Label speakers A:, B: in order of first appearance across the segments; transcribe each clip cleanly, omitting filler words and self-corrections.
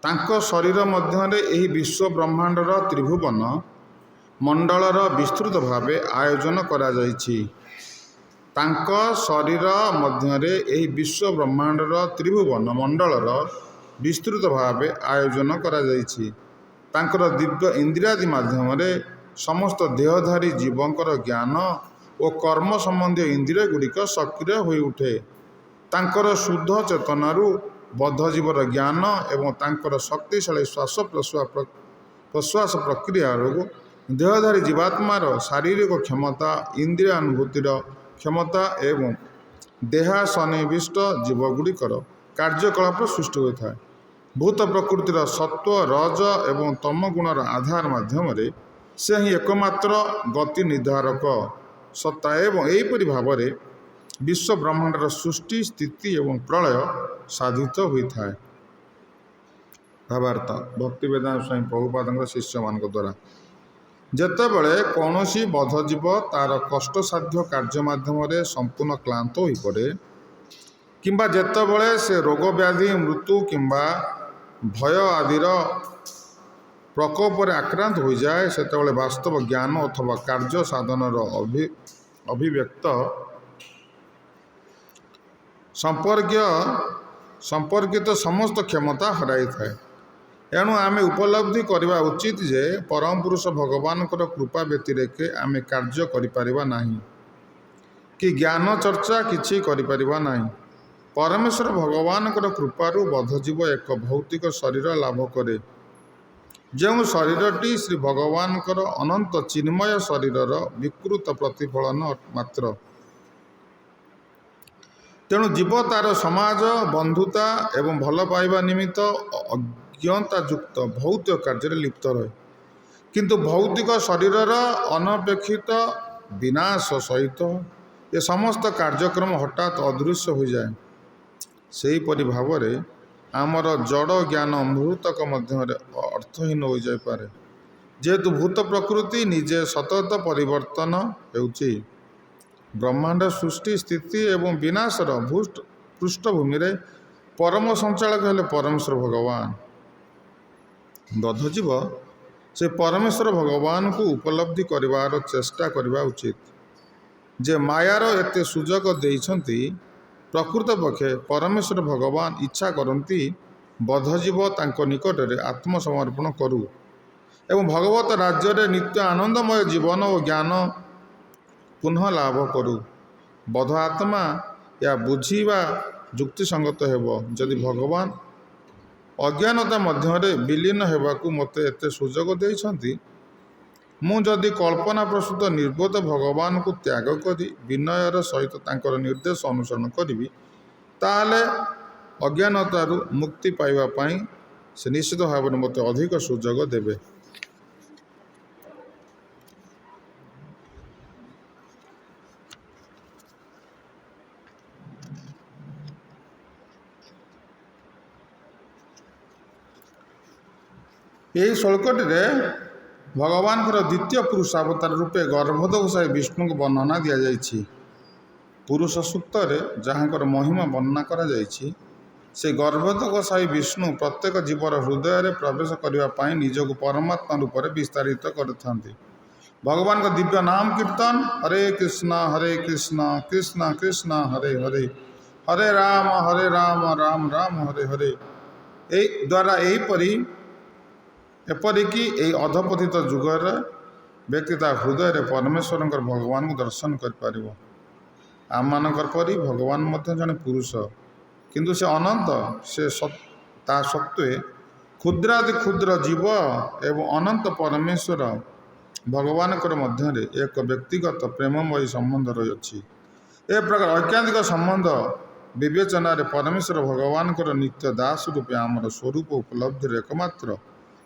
A: ତାଙ୍କ ଶରୀର ମଧ୍ୟରେ ଏହି ବିଶ୍ୱ ବ୍ରହ୍ମାଣ୍ଡର ତ୍ରିଭୁବନ ମଣ୍ଡଳର ବିସ୍ତୃତ ଭାବେ ଆୟୋଜନ କରାଯାଇଛି। ତାଙ୍କ ଶରୀର ମଧ୍ୟରେ ଏହି ବିଶ୍ୱ ବ୍ରହ୍ମାଣ୍ଡର ତ୍ରିଭୁବନ ମଣ୍ଡଳର ବିସ୍ତୃତ ଭାବେ ଆୟୋଜନ କରାଯାଇଛି। ତାଙ୍କର ଦିବ୍ୟ ଇନ୍ଦ୍ରିୟାଦି ମାଧ୍ୟମରେ ସମସ୍ତ ଦେହଧାରୀ ଜୀବଙ୍କର ଜ୍ଞାନ ଓ କର୍ମ ସମ୍ବନ୍ଧୀୟ ଇନ୍ଦ୍ରିୟ ଗୁଡ଼ିକ ସକ୍ରିୟ ହୋଇଉଠେ। ତାଙ୍କର ଶୁଦ୍ଧ ଚେତନାରୁ ବଦ୍ଧଜୀବର ଜ୍ଞାନ ଏବଂ ତାଙ୍କର ଶକ୍ତିଶାଳୀ ଶ୍ୱାସ ପ୍ରଶ୍ୱାସ ପ୍ରକ୍ରିୟାରୁ ଦେହଧାରୀ ଜୀବାତ୍ମାର ଶାରୀରିକ କ୍ଷମତା, ଇନ୍ଦ୍ରିୟାନୁଭୂତିର କ୍ଷମତା ଏବଂ ଦେହାସନ୍ନିବିଷ୍ଟ ଜୀବଗୁଡ଼ିକର କାର୍ଯ୍ୟକଳାପ ସୃଷ୍ଟି ହୋଇଥାଏ। ଭୂତ ପ୍ରକୃତିର ସତ୍ତ୍ୱ, ରଜ ଏବଂ ତମ ଗୁଣର ଆଧାର ମାଧ୍ୟମରେ ସେ ହିଁ ଏକମାତ୍ର ଗତି ନିର୍ଦ୍ଧାରକ ସତ୍ତା ଏବଂ ଏହିପରି ଭାବରେ ବିଶ୍ୱ ବ୍ରହ୍ମାଣ୍ଡର ସୃଷ୍ଟି, ସ୍ଥିତି ଏବଂ ପ୍ରଳୟ ସାଧିତ ହୋଇଥାଏ। ଭାବାର୍ଥ ଭକ୍ତିବେଦାନ୍ତ ସ୍ୱାମୀ ପ୍ରଭୁପାଦଙ୍କ ଶିଷ୍ୟମାନଙ୍କ ଦ୍ୱାରା ଯେତେବେଳେ କୌଣସି ବଦ୍ଧଜୀବ ତା'ର କଷ୍ଟସାଧ୍ୟ କାର୍ଯ୍ୟ ମାଧ୍ୟମରେ ସମ୍ପୂର୍ଣ୍ଣ କ୍ଳାନ୍ତ ହୋଇପଡ଼େ କିମ୍ବା ଯେତେବେଳେ ସେ ରୋଗ ବ୍ୟାଧି, ମୃତ୍ୟୁ କିମ୍ବା ଭୟ ଆଦିର ପ୍ରକୋପରେ ଆକ୍ରାନ୍ତ ହୋଇଯାଏ, ସେତେବେଳେ ବାସ୍ତବ ଜ୍ଞାନ ଅଥବା କାର୍ଯ୍ୟ ସାଧନର ଅଭିବ୍ୟକ୍ତ ସମ୍ପର୍କିତ ସମସ୍ତ କ୍ଷମତା ହରାଇଥାଏ। ଏଣୁ ଆମେ ଉପଲବ୍ଧି କରିବା ଉଚିତ ଯେ ପରମ ପୁରୁଷ ଭଗବାନଙ୍କର କୃପା ବ୍ୟତିରେକେ ଆମେ କାର୍ଯ୍ୟ କରିପାରିବା ନାହିଁ କି ଜ୍ଞାନ ଚର୍ଚ୍ଚା କିଛି କରିପାରିବା ନାହିଁ। ପରମେଶ୍ୱର ଭଗବାନଙ୍କର କୃପାରୁ ବଦ୍ଧଜୀବ ଏକ ଭୌତିକ ଶରୀର ଲାଭ କରେ, ଯେଉଁ ଶରୀରଟି ଶ୍ରୀ ଭଗବାନଙ୍କର ଅନନ୍ତ ଚିନ୍ମୟ ଶରୀରର ବିକୃତ ପ୍ରତିଫଳନ ମାତ୍ର। ତେଣୁ ଜୀବ ତା'ର ସମାଜ, ବନ୍ଧୁତା ଏବଂ ଭଲ ପାଇବା ନିମିତ୍ତ ଅଜ୍ଞତାଯୁକ୍ତ ଭୌତିକ କାର୍ଯ୍ୟରେ ଲିପ୍ତ ରହେ, କିନ୍ତୁ ଭୌତିକ ଶରୀରର ଅନପେକ୍ଷିତ ବିନାଶ ସହିତ ଏ ସମସ୍ତ କାର୍ଯ୍ୟକ୍ରମ ହଠାତ୍ ଅଦୃଶ୍ୟ ହୋଇଯାଏ। ସେହିପରି ଭାବରେ ଆମର ଜଡ଼ ଜ୍ଞାନ ମୁହୂର୍ତ୍ତକ ମଧ୍ୟରେ ଅର୍ଥହୀନ ହୋଇଯାଇପାରେ, ଯେହେତୁ ଭୂତ ପ୍ରକୃତି ନିଜେ ସତତ ପରିବର୍ତ୍ତନ ହେଉଛି। ବ୍ରହ୍ମାଣ୍ଡ ସୃଷ୍ଟି, ସ୍ଥିତି ଏବଂ ବିନାଶର ପୃଷ୍ଠଭୂମିରେ ପରମ ସଞ୍ଚାଳକ ହେଲେ ପରମେଶ୍ୱର ଭଗବାନ। ବଦ୍ଧଜୀବ ସେ ପରମେଶ୍ୱର ଭଗବାନଙ୍କୁ ଉପଲବ୍ଧି କରିବାର ଚେଷ୍ଟା କରିବା ଉଚିତ। ଯେ ମାୟାର ଏତେ ସୁଯୋଗ ଦେଇଛନ୍ତି, ପ୍ରକୃତପକ୍ଷେ ପରମେଶ୍ୱର ଭଗବାନ ଇଚ୍ଛା କରନ୍ତି ବଦ୍ଧଜୀବ ତାଙ୍କ ନିକଟରେ ଆତ୍ମସମର୍ପଣ କରୁ ଏବଂ ଭଗବତ ରାଜ୍ୟରେ ନିତ୍ୟ ଆନନ୍ଦମୟ ଜୀବନ ଓ ଜ୍ଞାନ ପୁନଃ ଲାଭ କରୁ। ବଦ୍ଧ ଆତ୍ମା ଏହା ବୁଝିବା ଯୁକ୍ତିସଙ୍ଗତ ହେବ। ଯଦି ଭଗବାନ ଅଜ୍ଞାନତା ମଧ୍ୟରେ ବିଲୀନ ହେବାକୁ ମୋତେ ଏତେ ସୁଯୋଗ ଦେଇଛନ୍ତି, ମୁଁ ଯଦି କଳ୍ପନାପ୍ରସୂତ ନିର୍ବୋଧ ଭଗବାନଙ୍କୁ ତ୍ୟାଗ କରି ବିନୟର ସହିତ ତାଙ୍କର ନିର୍ଦ୍ଦେଶ ଅନୁସରଣ କରିବି, ତାହେଲେ ଅଜ୍ଞାନତାରୁ ମୁକ୍ତି ପାଇବା ପାଇଁ ସେ ନିଶ୍ଚିତ ଭାବରେ ମୋତେ ଅଧିକ ସୁଯୋଗ ଦେବେ। ଏହି ଶ୍ଲୋକଟିରେ ଭଗବାନଙ୍କର ଦ୍ୱିତୀୟ ପୁରୁଷ ଅବତାର ରୂପେ ଗର୍ଭୋଦକଶାୟୀ ବିଷ୍ଣୁଙ୍କୁ ବର୍ଣ୍ଣନା ଦିଆଯାଇଛି। ପୁରୁଷ ସୂକ୍ତରେ ଯାହାଙ୍କର ମହିମା ବର୍ଣ୍ଣନା କରାଯାଇଛି, ସେ ଗର୍ଭୋଦକଶାୟୀ ବିଷ୍ଣୁ ପ୍ରତ୍ୟେକ ଜୀବର ହୃଦୟରେ ପ୍ରବେଶ କରିବା ପାଇଁ ନିଜକୁ ପରମାତ୍ମା ରୂପରେ ବିସ୍ତାରିତ କରିଥାନ୍ତି। ଭଗବାନଙ୍କ ଦିବ୍ୟ ନାମ କୀର୍ତ୍ତନ, ହରେ କୃଷ୍ଣ କୃଷ୍ଣ କୃଷ୍ଣ ହରେ ହରେ, ହରେ ରାମ ରାମ ରାମ ହରେ ହରେ ଦ୍ୱାରା ଏପରିକି ଏହି ଅଧପତିତ ଯୁଗରେ ବ୍ୟକ୍ତି ତା ହୃଦୟରେ ପରମେଶ୍ୱରଙ୍କର ଭଗବାନଙ୍କୁ ଦର୍ଶନ କରିପାରିବ। ଆମମାନଙ୍କର ପରି ଭଗବାନ ମଧ୍ୟ ଜଣେ ପୁରୁଷ, କିନ୍ତୁ ସେ ଅନନ୍ତ। ସେ ତା ସତ୍ତ୍ୱେ କ୍ଷୁଦ୍ରାତି କ୍ଷୁଦ୍ର ଜୀବ ଏବଂ ଅନନ୍ତ ପରମେଶ୍ୱର ଭଗବାନଙ୍କର ମଧ୍ୟରେ ଏକ ବ୍ୟକ୍ତିଗତ ପ୍ରେମମୟୀ ସମ୍ବନ୍ଧ ରହିଅଛି। ଏ ପ୍ରକାର ଐକାନ୍ତିକ ସମ୍ବନ୍ଧ ବିବେଚନାରେ ପରମେଶ୍ୱର ଭଗବାନଙ୍କର ନିତ୍ୟ ଦାସ ରୂପେ ଆମର ସ୍ୱରୂପ ଉପଲବ୍ଧିର ଏକମାତ୍ର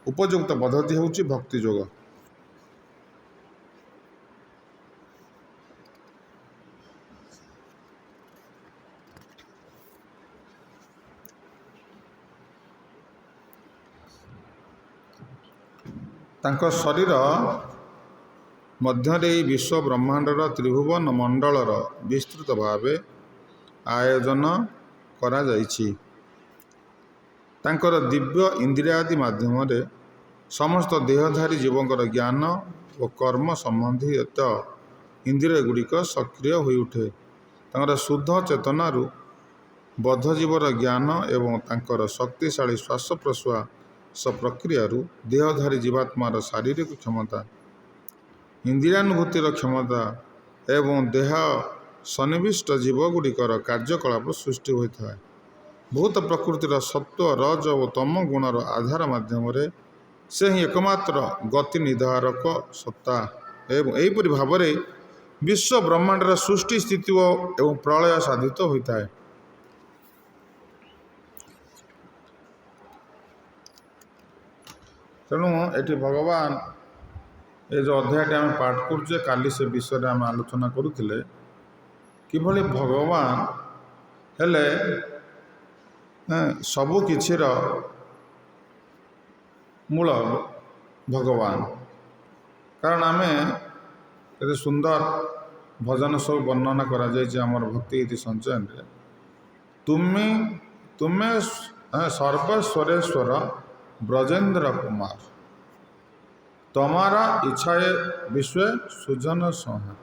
A: ଉପଯୁକ୍ତ ପଦ୍ଧତି ହେଉଛି ଭକ୍ତି ଯୋଗ। ତାଙ୍କ ଶରୀର ମଧ୍ୟରେ ଏହି ବିଶ୍ୱ ବ୍ରହ୍ମାଣ୍ଡର ତ୍ରିଭୁବନ ମଣ୍ଡଳର ବିସ୍ତୃତ ଭାବେ ଆୟୋଜନ କରାଯାଇଛି। ତାଙ୍କର ଦିବ୍ୟ ଇନ୍ଦ୍ରିୟାଦି ମାଧ୍ୟମରେ ସମସ୍ତ ଦେହଧାରୀ ଜୀବଙ୍କର ଜ୍ଞାନ ଓ କର୍ମ ସମ୍ବନ୍ଧିତ ଇନ୍ଦ୍ରିୟ ଗୁଡ଼ିକ ସକ୍ରିୟ ହୋଇଉଠେ। ତାଙ୍କର ଶୁଦ୍ଧ ଚେତନାରୁ ବଦ୍ଧଜୀବର ଜ୍ଞାନ ଏବଂ ତାଙ୍କର ଶକ୍ତିଶାଳୀ ଶ୍ୱାସ ପ୍ରଶ୍ୱାସ ପ୍ରକ୍ରିୟାରୁ ଦେହଧାରୀ ଜୀବାତ୍ମାର ଶାରୀରିକ କ୍ଷମତା, ଇନ୍ଦ୍ରିୟାନୁଭୂତିର କ୍ଷମତା ଏବଂ ଦେହ ସନ୍ନିବିଷ୍ଟ ଜୀବଗୁଡ଼ିକର କାର୍ଯ୍ୟକଳାପ ସୃଷ୍ଟି ହୋଇଥାଏ। ଭୂତ ପ୍ରକୃତିର ସତ୍ତ୍ୱ, ରଜ ଓ ତମ ଗୁଣର ଆଧାର ମାଧ୍ୟମରେ ସେ ହିଁ ଏକମାତ୍ର ଗତି ନିର୍ଦ୍ଧାରକ ସତ୍ତା ଏବଂ ଏହିପରି ଭାବରେ ବିଶ୍ୱ ବ୍ରହ୍ମାଣ୍ଡର ସୃଷ୍ଟି, ସ୍ଥିତି ଏବଂ ପ୍ରଳୟ ସାଧିତ ହୋଇଥାଏ। ତେଣୁ ଏଠି ଭଗବାନ ଏ ଯେଉଁ ଅଧ୍ୟାୟଟି ଆମେ ପାଠ କରୁଛେ, କାଲି ସେ ବିଷୟରେ ଆମେ ଆଲୋଚନା କରୁଥିଲେ କିଭଳି ଭଗବାନ ହେଲେ ସବୁ କିଛିର ମୂଳ ଭଗବାନ। କାରଣ ଆମେ କେତେ ସୁନ୍ଦର ଭଜନ ସବୁ ବର୍ଣ୍ଣନା କରାଯାଇଛି ଆମର ଭକ୍ତି ଗୀତି ସଞ୍ଚୟନରେ। ତୁମେ ସର୍ବସ୍ୱରେଶ୍ୱର ବ୍ରଜେନ୍ଦ୍ର କୁମାର, तुम्हारा इच्छाए विश्व सृजन संहार,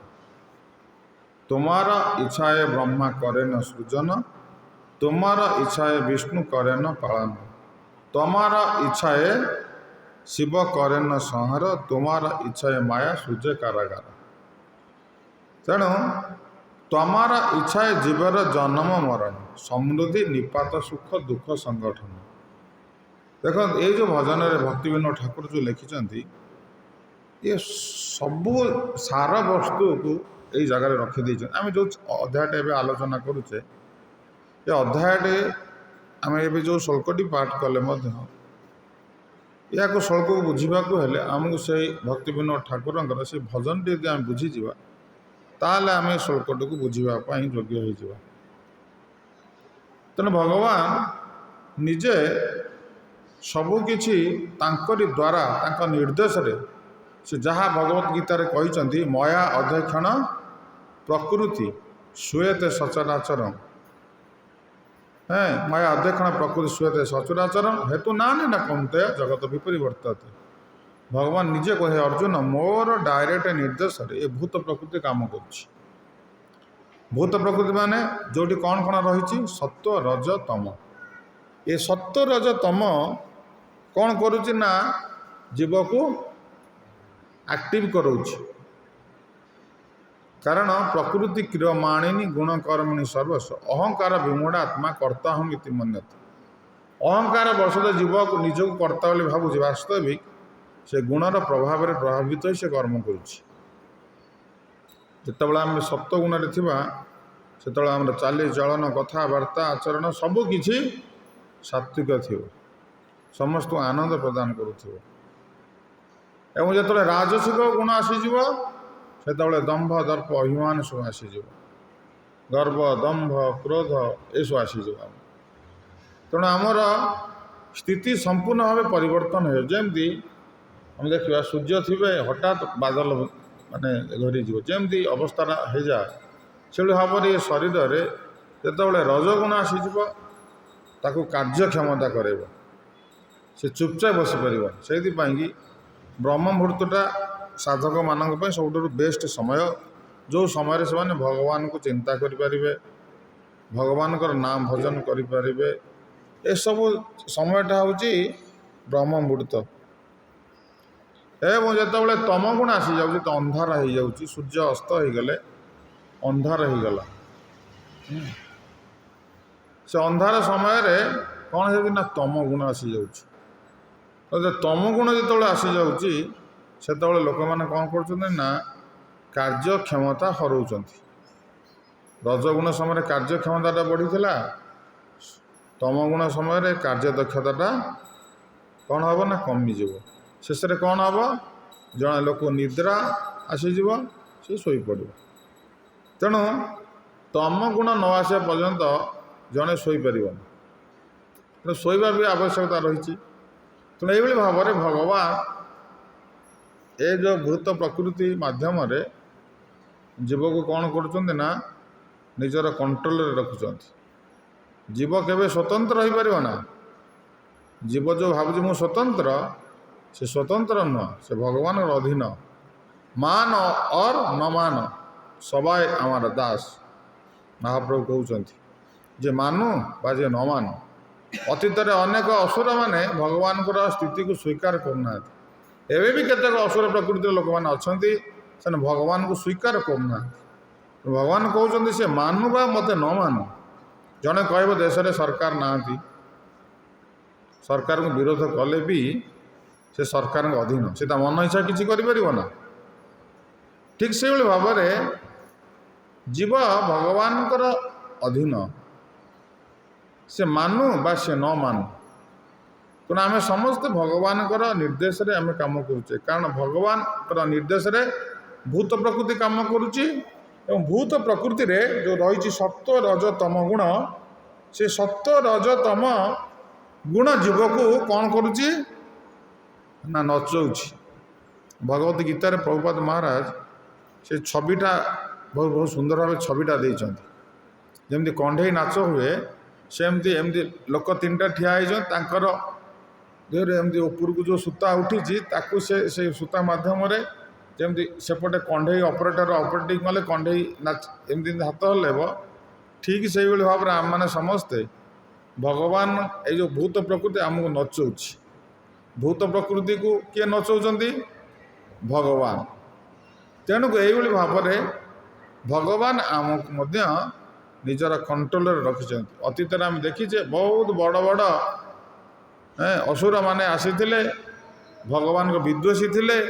A: तुम्हारा इच्छाए ब्रह्मा करे न सृजन, तुम्हारा इच्छाए विष्णु करे न पालन, तुम्हारा इच्छाए शिव करे न संहार, तुम्हारा इच्छाए माया सूर्य कारागार। तेणु तुम्हारा इच्छाए जीवर जन्म मरण, समृद्धि निपात सुख दुख संगठन। देख ये जो भजन भक्ति विनोद ठाकुर जो लिखिं ये सबू सार वस्तु को यही जगार रखिदे। आम जो अध्यायटे आलोचना करुचे ये अध्यायटे आम ए जो श्लोकटी पाठ कले या श्लोक को बुझा आमको से भक्ति विनोद ठाकुर से भजन टी आम बुझीजा ताल आम श्लोकटी को बुझापी योग्य हो। तेणु भगवान निजे सबकि द्वारा निर्देश से जहाँ भगवत गीतार कहते मया अध्यक्षण प्रकृति श्रूयते सचराचर, मया अध्यक्षण प्रकृति श्रूयते सचराचर हेतु नानी न कौन्तेय जगत विपरिवर्तते। भगवान निजे कहे अर्जुन मोर डायरेक्ट निर्देश ये भूत प्रकृति काम करुच्ची। भूत प्रकृति माने जोटी कौन कौन रही सत्व रज तम। ये सत्व रज तम कौन करुच्ची ना जीव को एक्टिव कराऊँच। कारण प्रकृति क्रियमाणिनी गुण कर्मणि सर्वस्व अहंकार विमूढ़ आत्मा कर्ता हम इति मन्यते। अहंकार बसद जीव को निजक कर्ता बोली भावुँ, वास्तविक से गुणर प्रभाव में प्रभावित हो से कर्म करुच्ची। जिते आम सत्व गुण से आम चाली चलन कथबार्ता आचरण सबकि सात्विक थी, समस्त आनंद प्रदान करुथिबो। एवं जो राजसिक गुण आसीज से दंभ दर्प अभिमान सब आसीज, गर्व दंभ क्रोध ये सब आसीज। तेणु आमर स्थिति संपूर्ण भाव परिवर्तन हो। जमती हम देखा सूर्य थे हठात बादल माने घरीज जमती अवस्था हो जाए से भाव ये शरीर में जो रजगुण आसीज ताकू कार्यक्षमता करे से चुपचाप बसीपर से ब्रह्म मुहूर्तटा साधक मानक सब बेस्ट समय जो समय से भगवान को चिंता करें, भगवान नाम भजन करें। ये सब समयटा हूँ ब्रह्म मुहूर्त। एवं जो तम गुण आसी जाऊँ तो अंधार हो जाऊँ, सूर्य अस्त हो गले अंधार हो गला। से अंधार समय कौन हो तम गुण आसी जाऊँ। तम गुण जो आसी जाऊँ से लोक मैंने कौन कर कार्यक्षमता हराऊँ। रजगुण समय कार्यक्षमता बढ़ी, तम गुण समय कार्यदक्षता कौन हम ना कमिज। शेष में कौन हम जड़े लोक निद्रा आसीज सी शोपड़। तेणु तम गुण न आसा पर्यंत जड़े शोपर तेणु शोवा भी आवश्यकता रही। तेणु ये भाव में भगवान ये जो भूत प्रकृति माध्यम जीव को कौन करुँना निजर कंट्रोल रखुं। जीव केवे स्वतंत्र हो पार ना, জীব जो भावुँ मु स्वतंत्र से स्वतंत्र नुह से भगवान अधीन मान और न मान सबाई आमार दास महाप्रभु कहते जे मानु बा जे न मानु अतीत अनेक असुर मैंने भगवान स्थिति को स्वीकार करना एवं भी केतक असुर प्रकृतिर लोक मैंने अच्छा से भगवान को स्वीकार करना भगवान कहते से मानु बा मत न मानु जड़े कह देश में सरकार ना सरकार को विरोध कले भी से सरकार अधीन से मन इच्छा किसी करना ठीक से भाव में जीव भगवान अधीन से मानु बा से न मानु तेना आम समस्त भगवान निर्देश रे आम कम करुचे कारण भगवान निर्देश रे भूत प्रकृति कम करुच्ची भूत प्रकृति रे जो रही सत्व रज तम गुण से सत्व रज तम गुण जीव को कौन करुच्ची ना नचौची भगवत गीतार प्रभुपाद महाराज से छविटा बहुत बहुत सुंदर भाव छविटा देते जमी कंढे नाच हुए सेमती एमती लोक तीन टा ठिया होकर देहरे एमती ऊपर को जो सूता उठी से सूता मध्यम जमी सेपटे कंढे ऑपरेटर ऑपरेटिंग कले कंढे नाच एमती हाथ हल्लेब ठीक से भाव में आम मैंने समस्ते भगवान ये जो भूत प्रकृति आमको नचौची भूत प्रकृति को किए नचौंती भगवान तेणुक यही भाव में भगवान आमको निजर कंट्रोल रखिंट अतीत आम देखीचे बहुत बड़ बड़ असुर माने आसी भगवान को विद्वेषी थे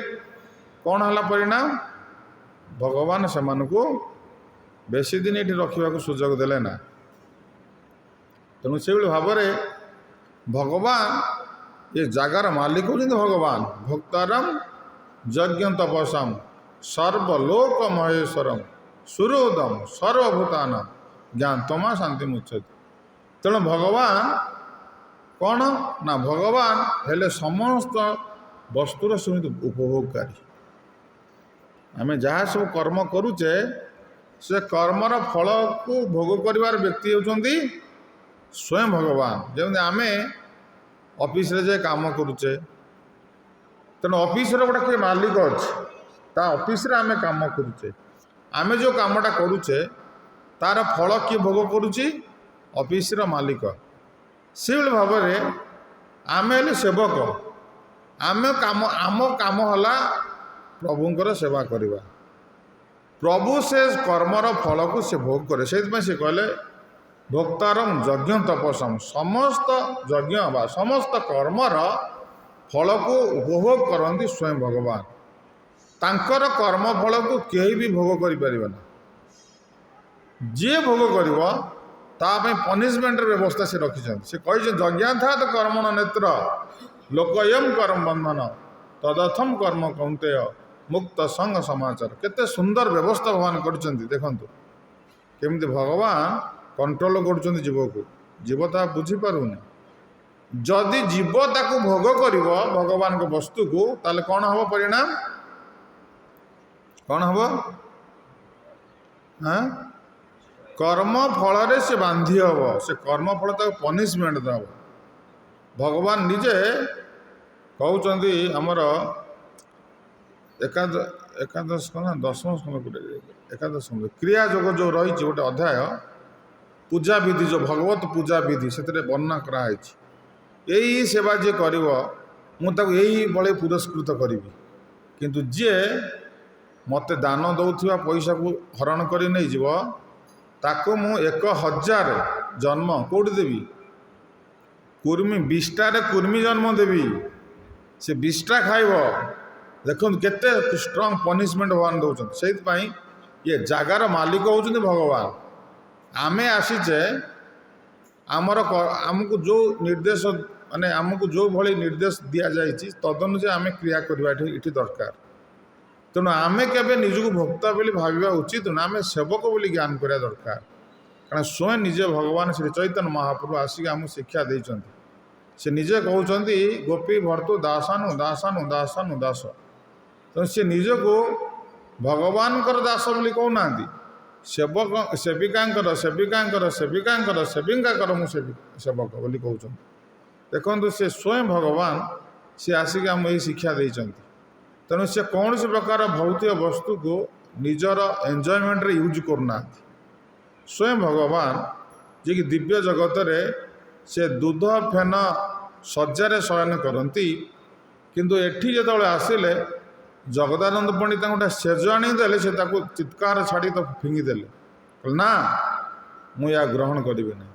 A: कौन है परिणाम भगवान से बेसी दिन ये रखा सुजोग देले ना तेणु से भाव में भगवान ये जगार मालिक होती भगवान भक्तारम यज्ञ तपसाम सर्वलोक महेश्वरम सुरोदम सर्वभूतान ज्ञातमा शांति मुच्छति तेणु भगवान कौन ना भगवान हेले समस्त वस्तुर सहित उपभोगकारी आम जहाँ सब कर्म करुचे से कर्मर फल को भोग कर व्यक्ति होती स्वयं भगवान जमी आम ऑफिस रे जे काम करुचे तेणु ऑफिस गोटे किए मालिक अच्छे ता ऑफिस रे आम काम करुचे आम जो कामटा करुचे तार फल किए भोग करुच्ची ऑफिस रो मालिक से भाव में आम हेले सेवक आम काम है प्रभुंकर सेवा करवा प्रभु से कर्मर फल को से भोग करे से कहले भोक्तारम यज्ञ तपसम समस्त यज्ञ बा समस्त कर्मर फल को उपभोग करती स्वयं भगवान तांकर कर्म फल को कहीं भी भोग कर जी भोग कर पनिशमेंट व्यवस्था से रखिंट से कही यज्ञा था तो कर्म नेत्र लोकयम कर्म बंधन तदर्थम कर्म कौंतेय मुक्त संग समाचार केते सुंदर व्यवस्था भगवान कर देखु केमती भगवान कंट्रोल कर जीव को जीव ता बुझीपारूनी जदि जीव ताकू भोग कर भगवान को वस्तु को ताले कौन हम परिणाम कौन हम हाँ कर्म फल से बांधी हम से कर्म फल तक पनिशमेंट दब भगवान निजे कहते आमर एकादश ना दशम स्कंद एकादश क्रिया जोग जो रही गोटे अध्याय पूजा विधि जो भगवत पूजा विधि से वर्णना कराई यही सेवा जी कर यही बड़े पुरस्कृत करी किंतु जी मत दान दौथि पैसा को हरण कर नहीं जीव ताको मु 1000 जन्म कौटी देवी कुर्मी 20टार कुर्मी जन्म देवी से 20टा खाइब देखो केते स्ट्रॉन्ग पनिशमेंट भगवान दौरान से ये जगार मालिक होती भगवान आमे आसीचे आमर आमको जो निर्देश माने आमको जो भली निर्देश दि जाए तदनुसार आम क्रिया करवा ये दरकार तेणु आमे केबे निजको भोक्ता बोली भाविबा उचित ना आम सेवक बोली ज्ञान करा दरकार कारण स्वयं निजे भगवान श्री चैतन्य महाप्रभु आसिक आमको शिक्षा देते से निजे कहते गोपी भर्तु दासानु दासानु दासानु दास तेणु सी निजको भगवान दास बोली कहना सेवक सेविका सेविका सेविका सेविका मु सेवक बोली कहते ଦେଖନ୍ତୁ ସେ ସ୍ୱୟଂ ଭଗବାନ ସେ ଆସିକି ଆମକୁ ଏହି ଶିକ୍ଷା ଦେଇଛନ୍ତି। ତେଣୁ ସେ କୌଣସି ପ୍ରକାର ଭୌତିକ ବସ୍ତୁକୁ ନିଜର ଏନ୍ଜୟମେଣ୍ଟରେ ୟୁଜ୍ କରୁନାହାନ୍ତି। ସ୍ୱୟଂ ଭଗବାନ ଯିଏକି ଦିବ୍ୟ ଜଗତରେ ସେ ଦୁଧ ଫେନ ଶଯ୍ୟାରେ ଶୟନ କରନ୍ତି, କିନ୍ତୁ ଏଠି ଯେତେବେଳେ ଆସିଲେ ଜଗଦାନନ୍ଦ ପଣ୍ଡିତ ତାଙ୍କୁ ଗୋଟେ ସେଜ ଆଣିଦେଲେ, ସେ ତାକୁ ଚିତ୍କାର ଛାଡ଼ି ତାକୁ ଫିଙ୍ଗିଦେଲେ, କହିଲେ ନା ମୁଁ ୟା ଗ୍ରହଣ କରିବି ନାହିଁ।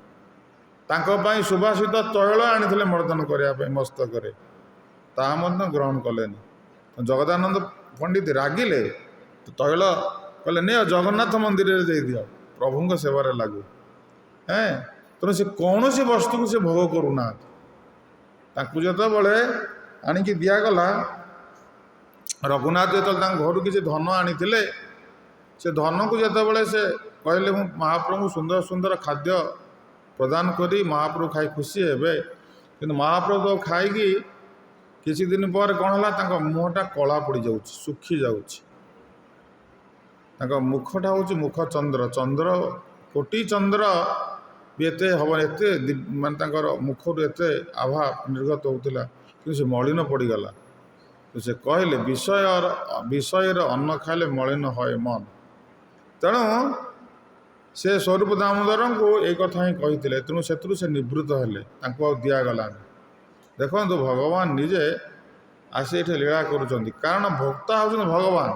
A: ତାଙ୍କ ପାଇଁ ସୁବାସିତ ତୈଳ ଆଣିଥିଲେ ମର୍ଦ୍ଦନ କରିବା ପାଇଁ ମସ୍ତକରେ, ତାହା ମଧ୍ୟ ଗ୍ରହଣ କଲେନି। ଜଗଦାନନ୍ଦ ପଣ୍ଡିତ ରାଗିଲେ, ତୈଳ କହିଲେ ନିଅ ଜଗନ୍ନାଥ ମନ୍ଦିରରେ ଦେଇଦିଅ, ପ୍ରଭୁଙ୍କ ସେବାରେ ଲାଗୁ। ତେଣୁ ସେ କୌଣସି ବସ୍ତୁକୁ ସେ ଭୋଗ କରୁନାହାନ୍ତି। ତାଙ୍କୁ ଯେତେବେଳେ ଆଣିକି ଦିଆଗଲା, ରଘୁନାଥ ଯେତେବେଳେ ତାଙ୍କ ଘରୁ କିଛି ଧନ ଆଣିଥିଲେ, ସେ ଧନକୁ ଯେତେବେଳେ ସେ କହିଲେ ମୁଁ ମହାପ୍ରଭୁଙ୍କୁ ସୁନ୍ଦର ସୁନ୍ଦର ଖାଦ୍ୟ ପ୍ରଦାନ କରି ମହାପ୍ରଭୁ ଖାଇ ଖୁସି ହେବେ, କିନ୍ତୁ ମହାପ୍ରଭୁ ଖାଇକି କିଛି ଦିନ ପରେ କ'ଣ ହେଲା, ତାଙ୍କ ମୁହଁଟା କଳା ପଡ଼ିଯାଉଛି, ଶୁଖି ଯାଉଛି। ତାଙ୍କ ମୁଖଟା ହେଉଛି ମୁଖ ଚନ୍ଦ୍ର, ଚନ୍ଦ୍ର କୋଟି ଚନ୍ଦ୍ର ବି ଏତେ ହେବନି, ଏତେ ମାନେ ତାଙ୍କର ମୁଖରୁ ଏତେ ଆଭା ନିର୍ଗତ ହେଉଥିଲା, କିନ୍ତୁ ସେ ମଳିନ ପଡ଼ିଗଲା। ସେ କହିଲେ ବିଷୟରେ ଅନ୍ନ ଖାଇଲେ ମଳିନ ହଏ ମନ। ତେଣୁ ସେ ସ୍ୱରୂପ ଦାମୋଦରଙ୍କୁ ଏଇ କଥା ହିଁ କହିଥିଲେ। ତେଣୁ ସେଥିରୁ ସେ ନିବୃତ୍ତ ହେଲେ, ତାଙ୍କୁ ଆଉ ଦିଆଗଲାନି। ଦେଖନ୍ତୁ ଭଗବାନ ନିଜେ ଆସି ଏଠି ଲୀଳା କରୁଛନ୍ତି, କାରଣ ଭକ୍ତ ହେଉଛନ୍ତି ଭଗବାନ।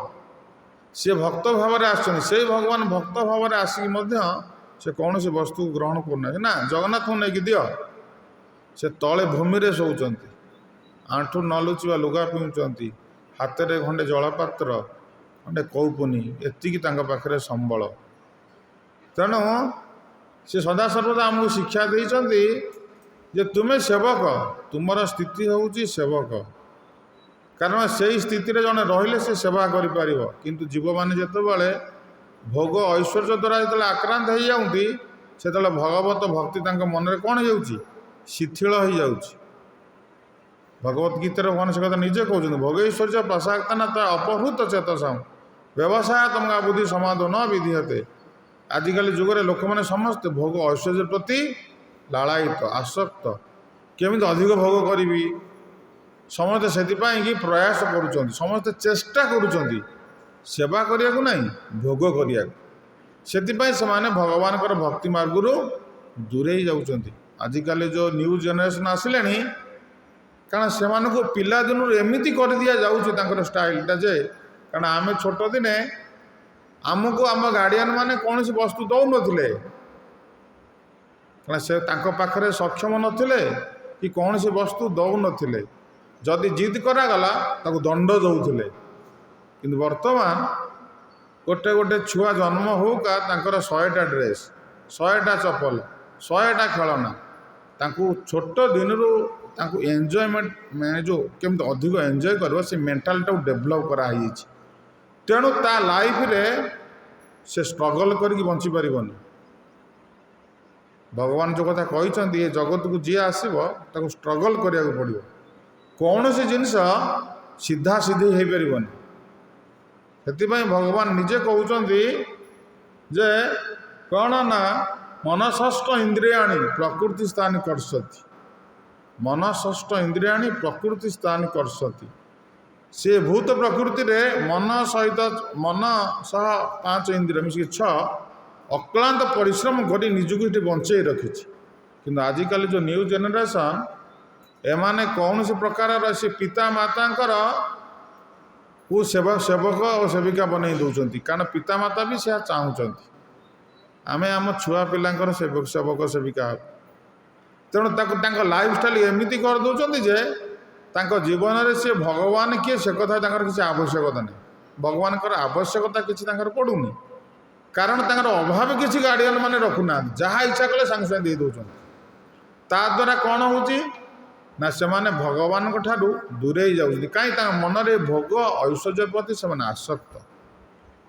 A: ସିଏ ଭକ୍ତ ଭାବରେ ଆସିଛନ୍ତି, ସେଇ ଭଗବାନ ଭକ୍ତ ଭାବରେ ଆସିକି ମଧ୍ୟ ସେ କୌଣସି ବସ୍ତୁକୁ ଗ୍ରହଣ କରୁନାହାନ୍ତି। ନା ଜଗନ୍ନାଥଙ୍କୁ ନେଇକି ଦିଅ, ସେ ତଳେ ଭୂମିରେ ଶୋଉଛନ୍ତି, ଆଣ୍ଠୁ ନ ଲୁଚିବା ଲୁଗା ପିଉଛନ୍ତି, ହାତରେ ଖଣ୍ଡେ ଜଳପାତ୍ର ଖଣ୍ଡେ କୌପୁନି, ଏତିକି ତାଙ୍କ ପାଖରେ ସମ୍ବଳ। ତେଣୁ ସେ ସଦାସର୍ବଦା ଆମକୁ ଶିକ୍ଷା ଦେଇଛନ୍ତି ଯେ ତୁମେ ସେବକ, ତୁମର ସ୍ଥିତି ହେଉଛି ସେବକ। କାରଣ ସେଇ ସ୍ଥିତିରେ ଜଣେ ରହିଲେ ସେ ସେବା କରିପାରିବ। କିନ୍ତୁ ଜୀବମାନେ ଯେତେବେଳେ ଭୋଗ ଐଶ୍ୱର୍ଯ୍ୟ ଦ୍ୱାରା ଯେତେବେଳେ ଆକ୍ରାନ୍ତ ହେଇଯାନ୍ତି, ସେତେବେଳେ ଭଗବତ ଭକ୍ତି ତାଙ୍କ ମନରେ କ'ଣ ହେଇଯାଉଛି, ଶିଥିଳ ହେଇଯାଉଛି। ଭଗବତ ଗୀତାରେ ଭଗବାନ ସେ କଥା ନିଜେ କହୁଛନ୍ତି, ଭୋଗୈଶ୍ୱର୍ଯ୍ୟ ପ୍ରସାକ୍ତାନ ତା ଅପହୃତ ଚେତସାଂ ବ୍ୟବସାୟ ତମକା ବୁଦ୍ଧି ସମାଧ ନ ବିଧୀୟତେ। ଆଜିକାଲି ଯୁଗରେ ଲୋକମାନେ ସମସ୍ତେ ଭୋଗ ଐଶ୍ୱର୍ଯ୍ୟ ପ୍ରତି ଲାଳାୟିତ, ଆସକ୍ତ, କେମିତି ଅଧିକ ଭୋଗ କରିବି। ସମସ୍ତେ ସେଥିପାଇଁ କି ପ୍ରୟାସ କରୁଛନ୍ତି, ସମସ୍ତେ ଚେଷ୍ଟା କରୁଛନ୍ତି ସେବା କରିବାକୁ ନାହିଁ, ଭୋଗ କରିବାକୁ। ସେଥିପାଇଁ ସେମାନେ ଭଗବାନଙ୍କର ଭକ୍ତି ମାର୍ଗରୁ ଦୂରେଇ ଯାଉଛନ୍ତି। ଆଜିକାଲି ଯେଉଁ ନ୍ୟୁ ଜେନେରେସନ୍ ଆସିଲେଣି, କାରଣ ସେମାନଙ୍କୁ ପିଲାଦିନରୁ ଏମିତି କରିଦିଆଯାଉଛି ତାଙ୍କର ଷ୍ଟାଇଲଟା ଯେ, କାରଣ ଆମେ ଛୋଟ ଦିନେ ଆମକୁ ଆମ ଗାର୍ଡ଼ିଆନ୍ ମାନେ କୌଣସି ବସ୍ତୁ ଦେଉନଥିଲେ, କାରଣ ସେ ତାଙ୍କ ପାଖରେ ସକ୍ଷମ ନଥିଲେ କି କୌଣସି ବସ୍ତୁ ଦେଉନଥିଲେ। ଯଦି ଜିଦ୍ କରାଗଲା ତାକୁ ଦଣ୍ଡ ଦେଉଥିଲେ। କିନ୍ତୁ ବର୍ତ୍ତମାନ ଗୋଟେ ଗୋଟେ ଛୁଆ ଜନ୍ମ ହେଉକା ତାଙ୍କର 100ଟା ଡ୍ରେସ୍, 100ଟା ଚପଲ, 100ଟା ଖେଳନା। ତାଙ୍କୁ ଛୋଟ ଦିନରୁ ତାଙ୍କୁ ଏନ୍ଜୟମେଣ୍ଟ ମାନେ ଯେଉଁ କେମିତି ଅଧିକ ଏନ୍ଜୟ କରିବ ସେ ମେଣ୍ଟାଲିଟାକୁ ଡେଭଲପ୍ କରାହେଇଯାଇଛି। ତେଣୁ ତା ଲାଇଫରେ ସେ ଷ୍ଟ୍ରଗଲ୍ କରିକି ବଞ୍ଚିପାରିବନି। ଭଗବାନ ଯେଉଁ କଥା କହିଛନ୍ତି, ଏ ଜଗତକୁ ଯିଏ ଆସିବ ତାକୁ ଷ୍ଟ୍ରଗଲ୍ କରିବାକୁ ପଡ଼ିବ। କୌଣସି ଜିନିଷ ସିଧା ସିଧି ହେଇପାରିବନି। ସେଥିପାଇଁ ଭଗବାନ ନିଜେ କହୁଛନ୍ତି ଯେ କ'ଣ ନା ମନଷଷ୍ଠ ଇନ୍ଦ୍ରିୟାଣୀ ପ୍ରକୃତି ସ୍ଥାନ କର୍ଷତି। ମନଷଷ୍ଠ ଇନ୍ଦ୍ରିୟାଣୀ ପ୍ରକୃତି ସ୍ଥାନ କର୍ଷତି। ସେ ଭୂତ ପ୍ରକୃତିରେ ମନ ସହ 5 ଇନ୍ଦ୍ରିୟ ମିଶିକି 6 ଅକ୍ଳାନ୍ତ ପରିଶ୍ରମ କରି ନିଜକୁ ଏଠି ବଞ୍ଚେଇ ରଖିଛି। କିନ୍ତୁ ଆଜିକାଲି ଯେଉଁ ନ୍ୟୁ ଜେନେରେସନ୍, ଏମାନେ କୌଣସି ପ୍ରକାରର ସେ ପିତା ମାତାଙ୍କର ସେବକ ଓ ସେବିକା ବନେଇ ଦେଉଛନ୍ତି। କାରଣ ପିତାମାତା ବି ସେୟା ଚାହୁଁଛନ୍ତି ଆମେ ଆମ ଛୁଆ ପିଲାଙ୍କର ସେବକ ସେବିକା ହେବୁ। ତେଣୁ ତାଙ୍କ ଲାଇଫଷ୍ଟାଇଲ୍ ଏମିତି କରିଦେଉଛନ୍ତି ଯେ ତାଙ୍କ ଜୀବନରେ ସେ ଭଗବାନ କିଏ ସେ କଥା ତାଙ୍କର କିଛି ଆବଶ୍ୟକତା ନାହିଁ। ଭଗବାନଙ୍କର ଆବଶ୍ୟକତା କିଛି ତାଙ୍କର ପଡ଼ୁନି, କାରଣ ତାଙ୍କର ଅଭାବ କିଛି ଗାର୍ଡ଼ିଆନ୍ ମାନେ ରଖୁନାହାନ୍ତି। ଯାହା ଇଚ୍ଛା କଲେ ସାଙ୍ଗେ ସାଙ୍ଗେ ଦେଇ ଦେଉଛନ୍ତି। ତାଦ୍ୱାରା କ'ଣ ହେଉଛି ନା ସେମାନେ ଭଗବାନଙ୍କ ଠାରୁ ଦୂରେଇ ଯାଉଛନ୍ତି। କାହିଁ ତାଙ୍କ ମନରେ ଭୋଗ ଐଶ୍ୱର୍ଯ୍ୟ ପ୍ରତି ସେମାନେ ଆସକ୍ତ।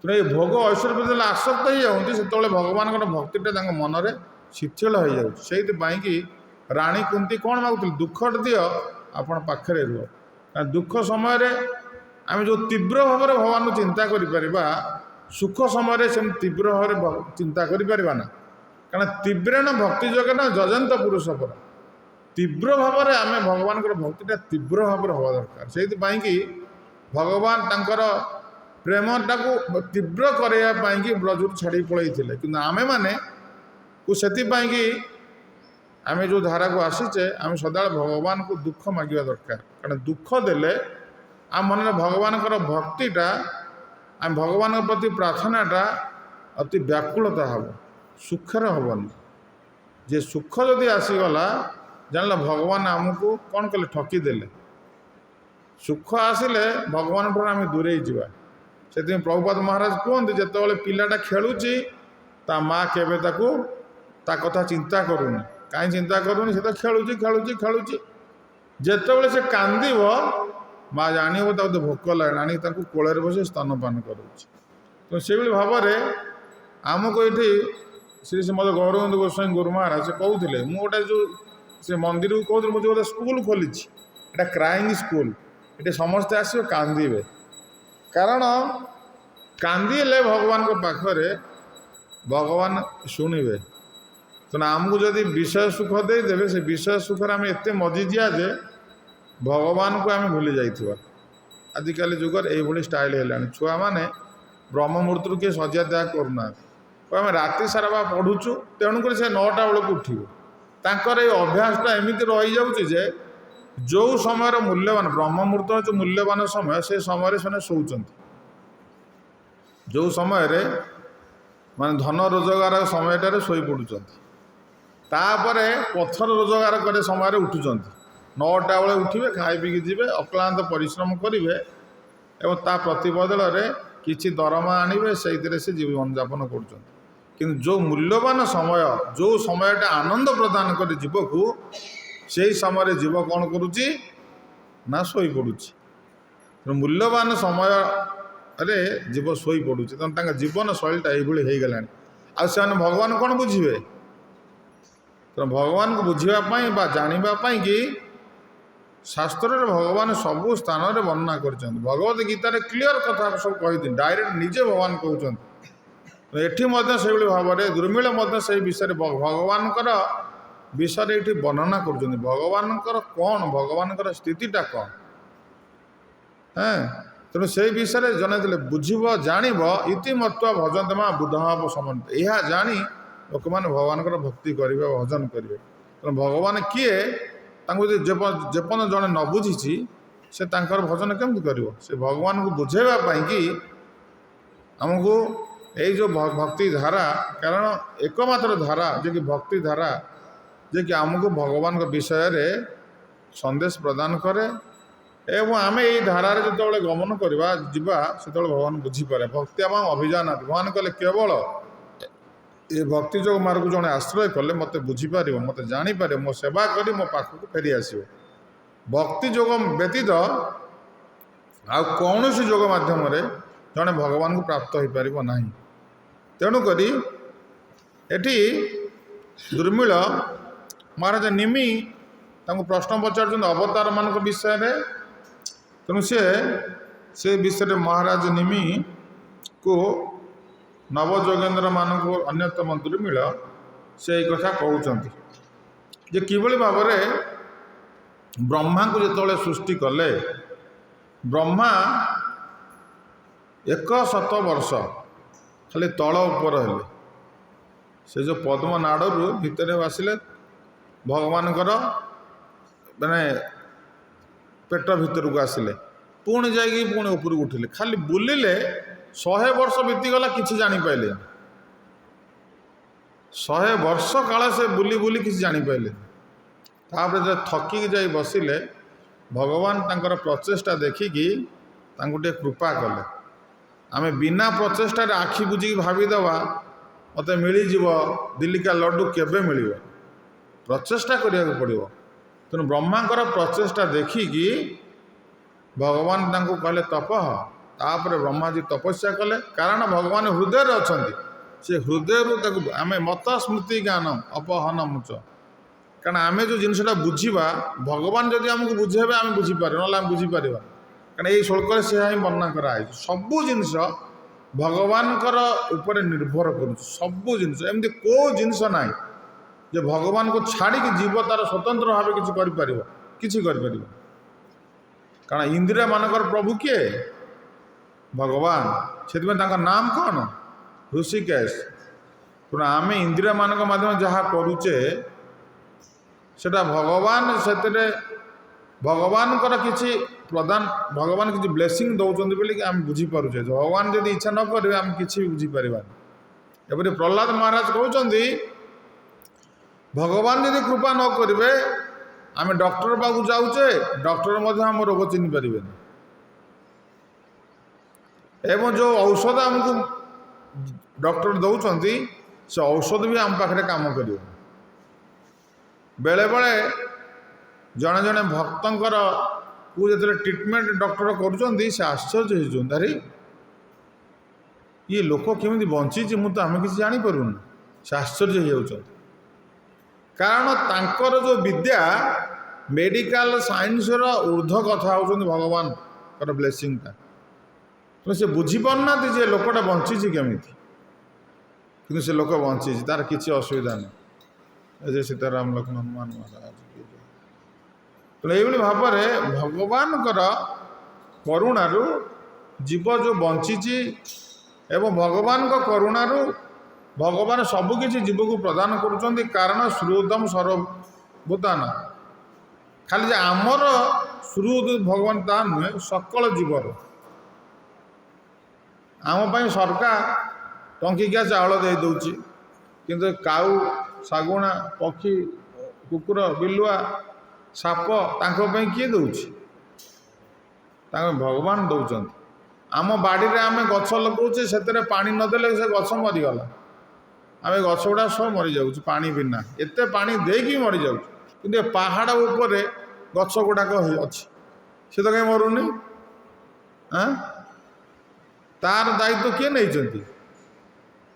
A: ତେଣୁ ଏ ଭୋଗ ଐଶ୍ୱର୍ଯ୍ୟ ପ୍ରତି ଯେତେବେଳେ ଆସକ୍ତ ହେଇଯାଉଛନ୍ତି, ସେତେବେଳେ ଭଗବାନଙ୍କର ଭକ୍ତିଟା ତାଙ୍କ ମନରେ ଶିଥିଳ ହେଇଯାଉଛି। ସେଇଥିପାଇଁ କି ରାଣୀ କୁନ୍ତି କ'ଣ ମାଗୁଥିଲେ, ଦୁଃଖ ଦିଅ ଆପଣ ପାଖରେ ରୁହ। କାରଣ ଦୁଃଖ ସମୟରେ ଆମେ ଯେଉଁ ତୀବ୍ର ଭାବରେ ଭଗବାନଙ୍କୁ ଚିନ୍ତା କରିପାରିବା, ସୁଖ ସମୟରେ ସେମିତି ତୀବ୍ର ଭାବରେ ଚିନ୍ତା କରିପାରିବା ନା। କାରଣ ତୀବ୍ରେଣ ଭକ୍ତି ଯୋଗେନ ଯଜନ୍ତ ପୁରୁଷ ପର। तीव्र भाव में आम भगवान भक्तिटा तीव्र भाव हवा दरकार से भगवान तांकर प्रेमटा को तीव्र करने ब्रजू छाड़ी पलई कि आम मैंने से आम जो धारा को आसीचे आम सदा भगवान को दुख मांगा दरकार कारण दुख देले आम मन भगवान भक्तिटा आम भगवान प्रति प्रार्थनाटा अति व्याकुलता हम सुखर हेनी जे सुख जदि आसीगला जान भगवान आमको कौन कले ठकीदेले सुख आसिले भगवान पर आम दूरे जावा से प्रभुपाद महाराज कहते जिते पिलाटा खेलुची ता माँ केवे ता कथा चिंता करूनी कहीं चिंता करूनी से तो खेलुची खेलुची खेलुची जिते से कांद माँ जान भोक लगे कोल बस स्तनपान करुच्ची तो से भाव में आमको ये श्री श्रीमद गौरवंद गोस्वामी गुरु महाराज से कहते मुझे जो से मंदिर को कहते मुझे गोटे स्कूल खोली एटा क्राइंग स्कूल ये समस्ते आसवे कांदे कारण कांदिले भगवान को पाखरे भगवान शुणवे तेना आमको जदि विषय सुख देदेवे से विषय सुख आम एत मजिजिया जे भगवान को आम भूली जाइए आजिकल जुगर ये स्टाइल है छुआ मैंने ब्रह्म मुहूर्त किए सजा त्याग करूना आम राति सारा बा पढ़ुचु तेणुक से 9टा बेलू उठू तांकर ये अभ्यासटा एमती रही जाऊँगी जे जो समय मूल्यवान ब्रह्म मुहूर्त जो मूल्यवान समय से समय से शोचंती जो समय मान धन रोजगार समयटार शोई पड़ुंट तापर पथर रोजगार करे समय उठुंट 9टा बेले उठे खाई पी जी अक्लांत परिश्रम करेंगे और ता प्रतिबदल किसी दरमा आणवे से जीवन यापन कर जो मूल्यवान समय जो समयटा आनंद प्रदान करे जीव को से समय जीव कौन करुच्ची ना शोई पड़ुची मूल्यवान समय अरे जीव शोई पड़ुची तेना जीवन शैलीटा ये गला आ भगवान कौन बुझे तो भगवान को बुझापी जानापी कि शास्त्र भगवान सबू स्थान में वर्णना कर भगवत गीतार क्लीयर कथा सब कही डायरेक्ट निजे भगवान कहते एठी से भाव में दुर्मिल से विषय भगवान विषय ये वर्णना कर भगवान कौन भगवान स्थितिटा कौन हाँ तेणु से विषय जन बुझब जानव इति मत्वा भजन्ते मां बुधाव समन्वित यह जानी लोक मैंने भगवान भक्ति करेंगे भजन करेंगे तेणु भगवान किए जेपन जड़े न बुझी से भजन केमती कर से भगवान को बुझेवाई कि आमको यही जो भक्ति धारा कारण एकमात्र धारा जे कि भक्ति धारा जे कि आमको भगवान विषय रे संदेश प्रदान करे एवं आम यही धारा जो गमन करवा जीवा से भगवान बुझीपारे भक्ति आम अभिजान भगवान कले केवल ये भक्ति जो मार्ग जड़े आश्रय कले मत बुझीपार मत जापर मो सेवा कर मो पाखक फेरी आस भक्ति जोग व्यतीत आ कौन जोग मध्यम जड़े भगवान को प्राप्त हो पार ना तेणुक एटी दुर्मिल महाराज निमि प्रश्न पचार अवतार मान विषय तेणु से विषय महाराज निमि को नवजोगेन्द्र मान को अन्यतम दुर्मिल से कथा कहते किभली भाव में ब्रह्मा को जो सृष्टि कले ब्रह्मा 100 वर्ष खाली तल उपर हेले से जो पद्मनाड़ू भितर आसिले भगवान माने पेट भितर को आसिले पुणी जाइए पुणी ऊपर को उठिले खाली बुलिले 100 वर्ष बीतीगला किसी जापारे 100 वर्ष काल से बुली बुली किसी जापारे तापर थकिक जा बसिले भगवान तांकर प्रचेष्टा देखिकी टे कृपा कले आमे बिना प्रचेष्टा आखि बुझी भावीदवा मत मिलजीव दिल्लिका लड्डू केबे मिल प्रचेष्टा करिया पड़ो तेणु ब्रह्मांकर प्रचेष्टा देखिकी भगवान तांको कहले तप तापर ब्रह्माजी तपस्या कले कारण भगवान हृदय अच्छा से हृदय आम मत स्मृति ज्ञानम अपहन मुच कारण आम जो जिनसा बुझा भगवान जदि आमको बुझेबे आम बुझीपार ना आम बुझीपार कारण ये श्लोक से ही वर्णना कराई सबू जिनस भगवान उपर निर्भर कर सबू जिनस एमती को जिनस ना ଯେ ଭଗବାନଙ୍କୁ ଛାଡ଼ିକି ଜୀବ ତାର ସ୍ୱତନ୍ତ୍ର ଭାବେ କିଛି କରିପାରିବ? କିଛି କରିପାରିବ। କାରଣ ଇନ୍ଦ୍ରିୟମାନଙ୍କର ପ୍ରଭୁ କିଏ? ଭଗବାନ। ସେଥିପାଇଁ ତାଙ୍କ ନାମ କ'ଣ? ଋଷିକେଶ। ତେଣୁ ଆମେ ଇନ୍ଦ୍ରିୟମାନଙ୍କ ମାଧ୍ୟମରେ ଯାହା କରୁଛେ ସେଟା ଭଗବାନ ସେଥିରେ ଭଗବାନଙ୍କର କିଛି ପ୍ରଦାନ, ଭଗବାନ କିଛି ବ୍ଲେସିଂ ଦେଉଛନ୍ତି ବୋଲିକି ଆମେ ବୁଝିପାରୁଛେ। ଭଗବାନ ଯଦି ଇଚ୍ଛା ନ କରିବେ ଆମେ କିଛି ବି ବୁଝିପାରିବାନି। ଏପରି ପ୍ରହ୍ଲାଦ ମହାରାଜ କହୁଛନ୍ତି ଭଗବାନ ଯଦି କୃପା ନ କରିବେ ଆମେ ଡକ୍ଟର ପାଖକୁ ଯାଉଛେ, ଡକ୍ଟର ମଧ୍ୟ ଆମ ରୋଗ ଚିହ୍ନି ପାରିବେନି। ଏବଂ ଯେଉଁ ଔଷଧ ଆମକୁ ଡକ୍ଟର ଦେଉଛନ୍ତି ସେ ଔଷଧ ବି ଆମ ପାଖରେ କାମ କରିବ। ବେଳେବେଳେ ଜଣେ ଜଣେ ଭକ୍ତଙ୍କର ଯେତେବେଳେ ଟ୍ରିଟମେଣ୍ଟ ଡକ୍ଟର କରୁଛନ୍ତି ସେ ଆଶ୍ଚର୍ଯ୍ୟ ହେଇଯାଉଛନ୍ତି, ଆରେ ଇଏ ଲୋକ କେମିତି ବଞ୍ଚିଛି ଆମେ କିଛି ଜାଣିପାରୁନୁ। ସେ ଆଶ୍ଚର୍ଯ୍ୟ ହେଇଯାଉଛନ୍ତି। କାରଣ ତାଙ୍କର ଯେଉଁ ବିଦ୍ୟା ମେଡ଼ିକାଲ ସାଇନ୍ସର ଉର୍ଦ୍ଧ୍ୱ କଥା ହେଉଛନ୍ତି ଭଗବାନଙ୍କର ବ୍ଲେସିଂଟା। ତେଣୁ ସେ ବୁଝିପାରୁନାହାନ୍ତି ଯେ ଲୋକଟା ବଞ୍ଚିଛି କେମିତି, କିନ୍ତୁ ସେ ଲୋକ ବଞ୍ଚିଛି, ତାର କିଛି ଅସୁବିଧା ନାହିଁ। ଯେ ସୀତାରାମ ଲକ୍ଷ୍ମଣ ହନୁମାନ ମହାରାଜ। ତେଣୁ ଏଇଭଳି ଭାବରେ ଭଗବାନଙ୍କର କରୁଣାରୁ ଜୀବ ଯେଉଁ ବଞ୍ଚିଛି ଏବଂ ଭଗବାନଙ୍କ କରୁଣାରୁ ଭଗବାନ ସବୁକିଛି ଜୀବକୁ ପ୍ରଦାନ କରୁଛନ୍ତି। କାରଣ ଶ୍ରୁତମ୍ ସର୍ବଭୂତାନ, ଖାଲି ଯେ ଆମର ଶ୍ରୁତ ଭଗବାନ ତାହା ନୁହେଁ, ସକଳ ଜୀବର। ଆମ ପାଇଁ ସରକାର ଟଙ୍କିକିଆ ଚାଉଳ ଦେଇଦେଉଛି, କିନ୍ତୁ କାଉ, ଶାଗୁଣା, ପକ୍ଷୀ, କୁକୁର, ବିଲୁଆ, ସାପ ତାଙ୍କ ପାଇଁ କିଏ ଦେଉଛି? ତାଙ୍କ ଭଗବାନ ଦେଉଛନ୍ତି। ଆମ ବାଡ଼ିରେ ଆମେ ଗଛ ଲଗାଉଛେ, ସେଥିରେ ପାଣି ନଦେଲେ ସେ ଗଛ ମରିଗଲା। ଆମେ ଗଛ ଗୁଡ଼ା ସବୁ ମରିଯାଉଛି ପାଣି ବିନା, ଏତେ ପାଣି ଦେଇକି ମରିଯାଉଛି। କିନ୍ତୁ ଏ ପାହାଡ଼ ଉପରେ ଗଛ ଗୁଡ଼ାକ ଅଛି, ସେ ତ କାହିଁ ମରୁନି? ତାର ଦାୟିତ୍ୱ କିଏ ନେଇଛନ୍ତି?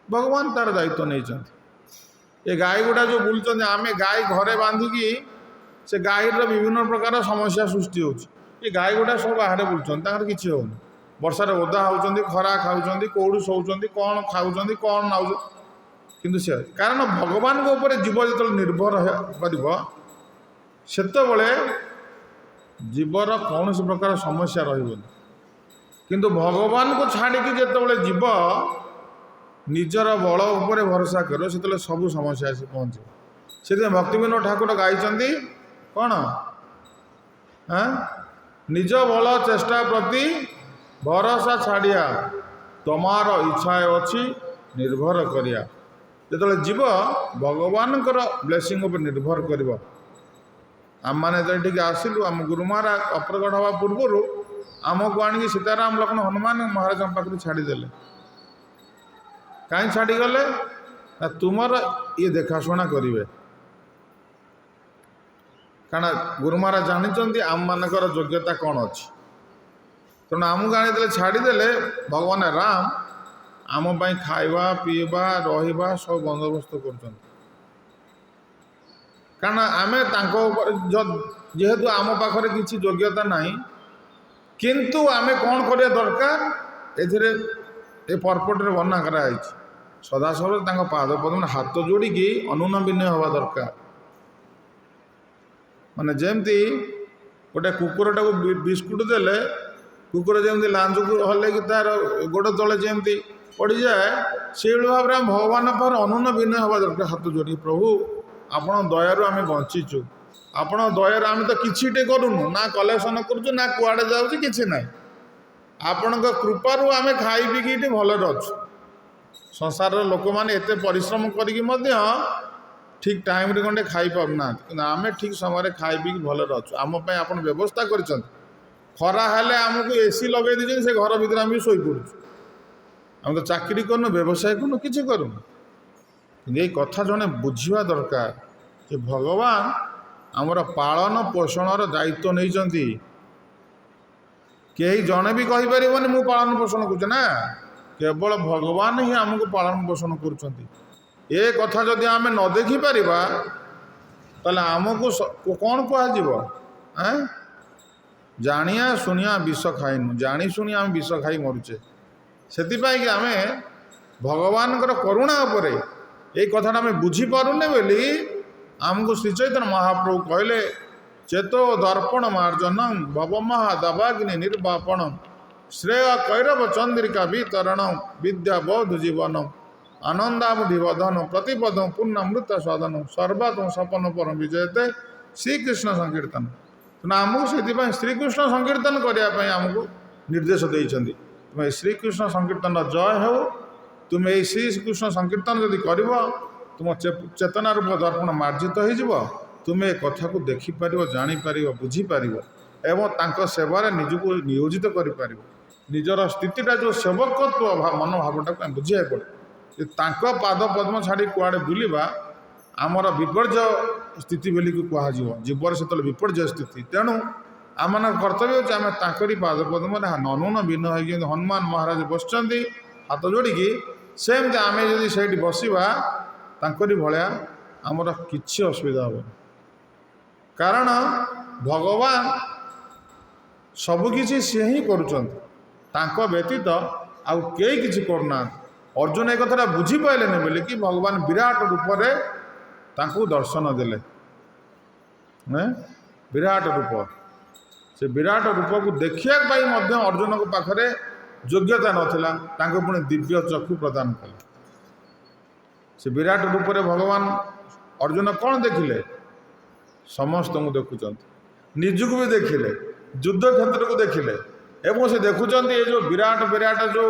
A: ଭଗବାନ ତାର ଦାୟିତ୍ୱ ନେଇଛନ୍ତି। ଏ ଗାଈ ଗୁଡ଼ା ଯେଉଁ ବୁଲୁଛନ୍ତି, ଆମେ ଗାଈ ଘରେ ବାନ୍ଧିକି ସେ ଗାଈର ବିଭିନ୍ନ ପ୍ରକାର ସମସ୍ୟା ସୃଷ୍ଟି ହେଉଛି। ଏ ଗାଈ ଗୁଡ଼ା ସବୁ ବାହାରେ ବୁଲୁଛନ୍ତି, ତାଙ୍କର କିଛି ହେଉନି। ବର୍ଷାରେ ଓଦା ହେଉଛନ୍ତି, ଖରା ଖାଉଛନ୍ତି, କେଉଁଠୁ ଶୋଉଛନ୍ତି, କ'ଣ ଖାଉଛନ୍ତି, କ'ଣ ନାଉଛନ୍ତି, କିନ୍ତୁ ସେ କାରଣ ଭଗବାନଙ୍କ ଉପରେ ଜୀବ ଯେତେବେଳେ ନିର୍ଭର କରିବ ସେତେବେଳେ ଜୀବର କୌଣସି ପ୍ରକାର ସମସ୍ୟା ରହିବନି। କିନ୍ତୁ ଭଗବାନଙ୍କୁ ଛାଡ଼ିକି ଯେତେବେଳେ ଜୀବ ନିଜର ବଳ ଉପରେ ଭରସା କରିବ ସେତେବେଳେ ସବୁ ସମସ୍ୟା ଆସି ପହଞ୍ଚିବ। ସେଥିପାଇଁ ଭକ୍ତିବିନୋଦ ଠାକୁର ଗାଇଛନ୍ତି କ'ଣ? ନିଜ ବଳ ଚେଷ୍ଟା ପ୍ରତି ଭରସା ଛାଡ଼ିଆ, ତମାର ଇଚ୍ଛା ଅଛି ନିର୍ଭର କରିବା। ଯେତେବେଳେ ଜୀବ ଭଗବାନଙ୍କର ବ୍ଲେସିଂ ଉପରେ ନିର୍ଭର କରିବ। ଆମମାନେ ଯେତେବେଳେ ଏଠିକି ଆସିଲୁ, ଆମ ଗୁରୁ ମହାରାଜ ଅପ୍ରକଟ ହେବା ପୂର୍ବରୁ ଆମକୁ ଆଣିକି ସୀତାରାମ ଲକ୍ଷ୍ମଣ ହନୁମାନ ମହାରାଜଙ୍କ ପାଖରେ ଛାଡ଼ିଦେଲେ। କାହିଁ ଛାଡ଼ିଗଲେ? ନା ତୁମର ଇଏ ଦେଖାଶୁଣା କରିବେ। କାରଣ ଗୁରୁ ମହାରାଜ ଜାଣିଛନ୍ତି ଆମମାନଙ୍କର ଯୋଗ୍ୟତା କ'ଣ ଅଛି। ତେଣୁ ଆମକୁ ଆଣିଦେଲେ, ଛାଡ଼ିଦେଲେ। ଭଗବାନ ରାମ ଆମ ପାଇଁ ଖାଇବା ପିଇବା ରହିବା ସବୁ ବନ୍ଦୋବସ୍ତ କରୁଛନ୍ତି। କାରଣ ଆମେ ତାଙ୍କ ଉପରେ ଯେହେତୁ ଆମ ପାଖରେ କିଛି ଯୋଗ୍ୟତା ନାହିଁ, କିନ୍ତୁ ଆମେ କ'ଣ କରିବା ଦରକାର? ଏଥିରେ ଏ ପର୍ପଟରେ ବର୍ଣ୍ଣନା କରାଯାଇଛି। ସଦାସର୍ବଦା ତାଙ୍କ ପାଦ ପଦ୍ମରେ ହାତ ଯୋଡ଼ିକି ଅନୁନୟ ବିନୟ ହେବା ଦରକାର। ମାନେ ଯେମିତି ଗୋଟେ କୁକୁରଟାକୁ ବିସ୍କୁଟ ଦେଲେ କୁକୁର ଯେମିତି ଲାଞ୍ଜକୁ ହଲେଇକି ତାର ଗୋଡ଼ ତଳେ ଯେମିତି ପଡ଼ିଯାଏ, ସେଇଭଳି ଭାବରେ ଆମେ ଭଗବାନ ପାଖରେ ଅନୁନୟ ବିନୟ ହେବା ଦରକାର ହାତ ଯୋଡ଼ିକି। ପ୍ରଭୁ, ଆପଣଙ୍କ ଦୟାରୁ ଆମେ ବଞ୍ଚିଛୁ। ଆପଣଙ୍କ ଦୟାରୁ ଆମେ ତ କିଛିଟେ କରୁନୁ, ନା କଲେକ୍ସନ କରୁଛୁ, ନା କୁଆଡ଼େ ଯାଉଛି, କିଛି ନାହିଁ। ଆପଣଙ୍କ କୃପାରୁ ଆମେ ଖାଇ ପିଇକି ଏଠି ଭଲରେ ଅଛୁ। ସଂସାରର ଲୋକମାନେ ଏତେ ପରିଶ୍ରମ କରିକି ମଧ୍ୟ ଠିକ୍ ଟାଇମ୍ରେ ଖଣ୍ଡେ ଖାଇପାରୁନାହାନ୍ତି, କିନ୍ତୁ ଆମେ ଠିକ୍ ସମୟରେ ଖାଇ ପିଇକି ଭଲରେ ଅଛୁ। ଆମ ପାଇଁ ଆପଣ ବ୍ୟବସ୍ଥା କରିଛନ୍ତି। ଖରା ହେଲେ ଆମକୁ AC ଲଗାଇ ଦେଇଛନ୍ତି, ସେ ଘର ଭିତରେ ଆମେ ଶୋଇପଡ଼ୁଛୁ। ଆମେ ତ ଚାକିରି କରୁନୁ, ବ୍ୟବସାୟ କରୁନୁ, କିଛି କରୁନୁ। କିନ୍ତୁ ଏଇ କଥା ଜଣେ ବୁଝିବା ଦରକାର ଯେ ଭଗବାନ ଆମର ପାଳନ ପୋଷଣର ଦାୟିତ୍ୱ ନେଇଛନ୍ତି। କେହି ଜଣେ ବି କହିପାରିବନି ମୁଁ ପାଳନ ପୋଷଣ କରୁଛି, ନା କେବଳ ଭଗବାନ ହିଁ ଆମକୁ ପାଳନ ପୋଷଣ କରୁଛନ୍ତି। ଏ କଥା ଯଦି ଆମେ ନ ଦେଖିପାରିବା ତାହେଲେ ଆମକୁ କ'ଣ କୁହାଯିବ? ଜାଣିଆ ଶୁଣିଆ ବିଷ ଖାଇନୁ, ଜାଣି ଶୁଣି ଆମେ ବିଷ ଖାଇ ମରୁଛେ। ସେଥିପାଇଁକି ଆମେ ଭଗବାନଙ୍କର କରୁଣା ଉପରେ ଏଇ କଥାଟା ଆମେ ବୁଝିପାରୁନେ ବୋଲି आमको श्री चैतन्य महाप्रभु कहले चेतो दर्पण मार्जनम भवमहा दवाग्नि निर्वापणम श्रेय कैरव चंद्रिका वितरण विद्या बौद्ध जीवन आनंदाबुधिवधन प्रतिपद पूर्णामृत सदन सर्वात्म सपन पर विजयते श्रीकृष्ण संकीर्तन तेना आमको से श्रीकृष्ण संकीर्तन करने आमको निर्देश देते तुम्हें श्रीकृष्ण संकीर्तन जय हो तुम्हें यही श्रीकृष्ण संकीर्तन जदि कर तुम चेतना रूप दर्पण मार्जित हो तुम्हें कथा को देखिपार जापर बुझीपार एवं तांको सेवार निजको नियोजित कर निजर स्थितिटा जो सेवकत्व मनोभावटा बुझे पड़े तांको पाद पद्म छाड़ी कुआड़े बुलवा आमर विपर्य स्थिति बोली कह जीवर से विपर्य स्थिति तेणु आम कर्तव्य होती आम ताकरी पाद पद्म ननुन भिन्न हो हनुमान महाराज बसुँच हाथ जोड़िकी सेमती आम जदि बसवा तांकरी भाया आमर किसी असुविधा हे कारण भगवान सबकि सी ही कर व्यतीत आउ कई किसी करना अर्जुन एक कथा बुझीपारे बोले कि भगवान विराट रूप से दर्शन देले विराट रूप से विराट रूप को देखा अर्जुन को पाखरे योग्यता नाला पुणी दिव्य चक्षु प्रदान कले से विराट रूप से भगवान अर्जुन कौन देखिले समस्त को देखुं निजक भी देखिले युद्ध क्षेत्र को देखिले एवं से देखुं ये जो विराट विराट जो